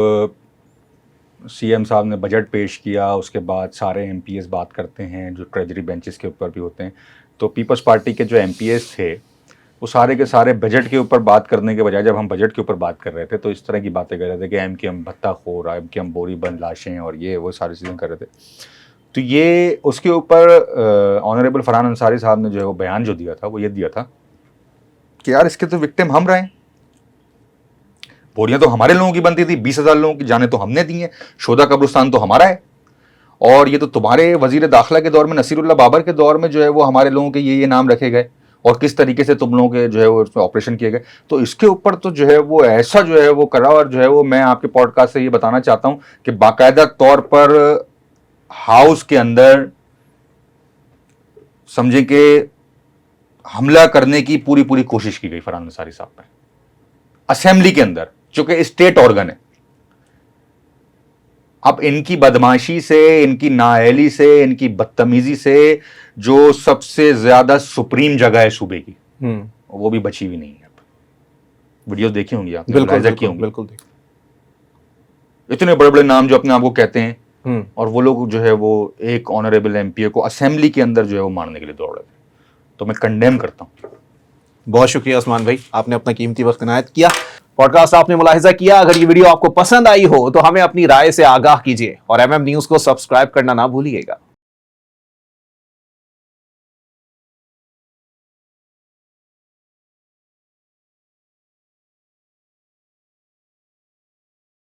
सीएम साहब ने बजट पेश किया, उसके बाद सारे एमपीएस बात करते हैं, जो ट्रेजरी बेंचेस के ऊपर भी होते हैं, तो पीपल्स पार्टी के जो एमपीएस थे वो सारे के सारे बजट के ऊपर बात करने के बजाय, जब हम बजट के ऊपर बात कर रहे थे तो इस तरह की बातें कर रहे थे कि एमकेएम भत्ताखोर, एमकेएम बोरी बंद लाशें और ये वो सारी चीज़ें कर रहे थे। तो ये उसके ऊपर ऑनरेबल फरहान अंसारी साहब ने जो है वो बयान जो दिया था, वो ये दिया था कि यार इसके तो विक्टिम हम रहे, बोरियां तो हमारे लोगों की बनती थी, 20,000 लोगों की जाने तो हमने दी हैं, शोधा कब्रिस्तान तो हमारा है, और ये तो तुम्हारे वजीर दाखिला के दौर में, नसीरुल्लाह बाबर के दौर में जो है वो हमारे लोगों के ये नाम रखे गए, और किस तरीके से तुम लोगों के जो है वो उसमें ऑपरेशन किए गए। तो इसके ऊपर तो जो है वो ऐसा जो है वो करा, और जो है वो मैं आपके पॉडकास्ट से ये बताना चाहता हूं कि बाकायदा तौर पर हाउस के अंदर समझे कि हमला करने की पूरी कोशिश की गई फरहान अंसारी साहब पर, असेंबली के अंदर, चूंकि स्टेट ऑर्गन है। अब इनकी बदमाशी से, इनकी नाअहली से, इनकी बदतमीजी से जो सबसे ज्यादा सुप्रीम जगह है सूबे की, वो भी बची हुई नहीं है। वीडियोस देखी होंगी आपने, बिल्कुल। इतने बड़े बड़े नाम जो अपने आप को कहते हैं, और वो लोग जो है वो एक ऑनरेबल एमपीए को असेंबली के अंदर जो है वो मारने के लिए दौड़ रहे थे। तो मैं कंडेम करता हूं। बहुत शुक्रिया उस्मान भाई, आपने अपना कीमती वक्त इनायत किया। पॉडकास्ट आपने मुलाहिजा किया। अगर ये वीडियो आपको पसंद आई हो तो हमें अपनी राय से आगाह कीजिए, और MM न्यूज़ को सब्सक्राइब करना ना भूलिएगा।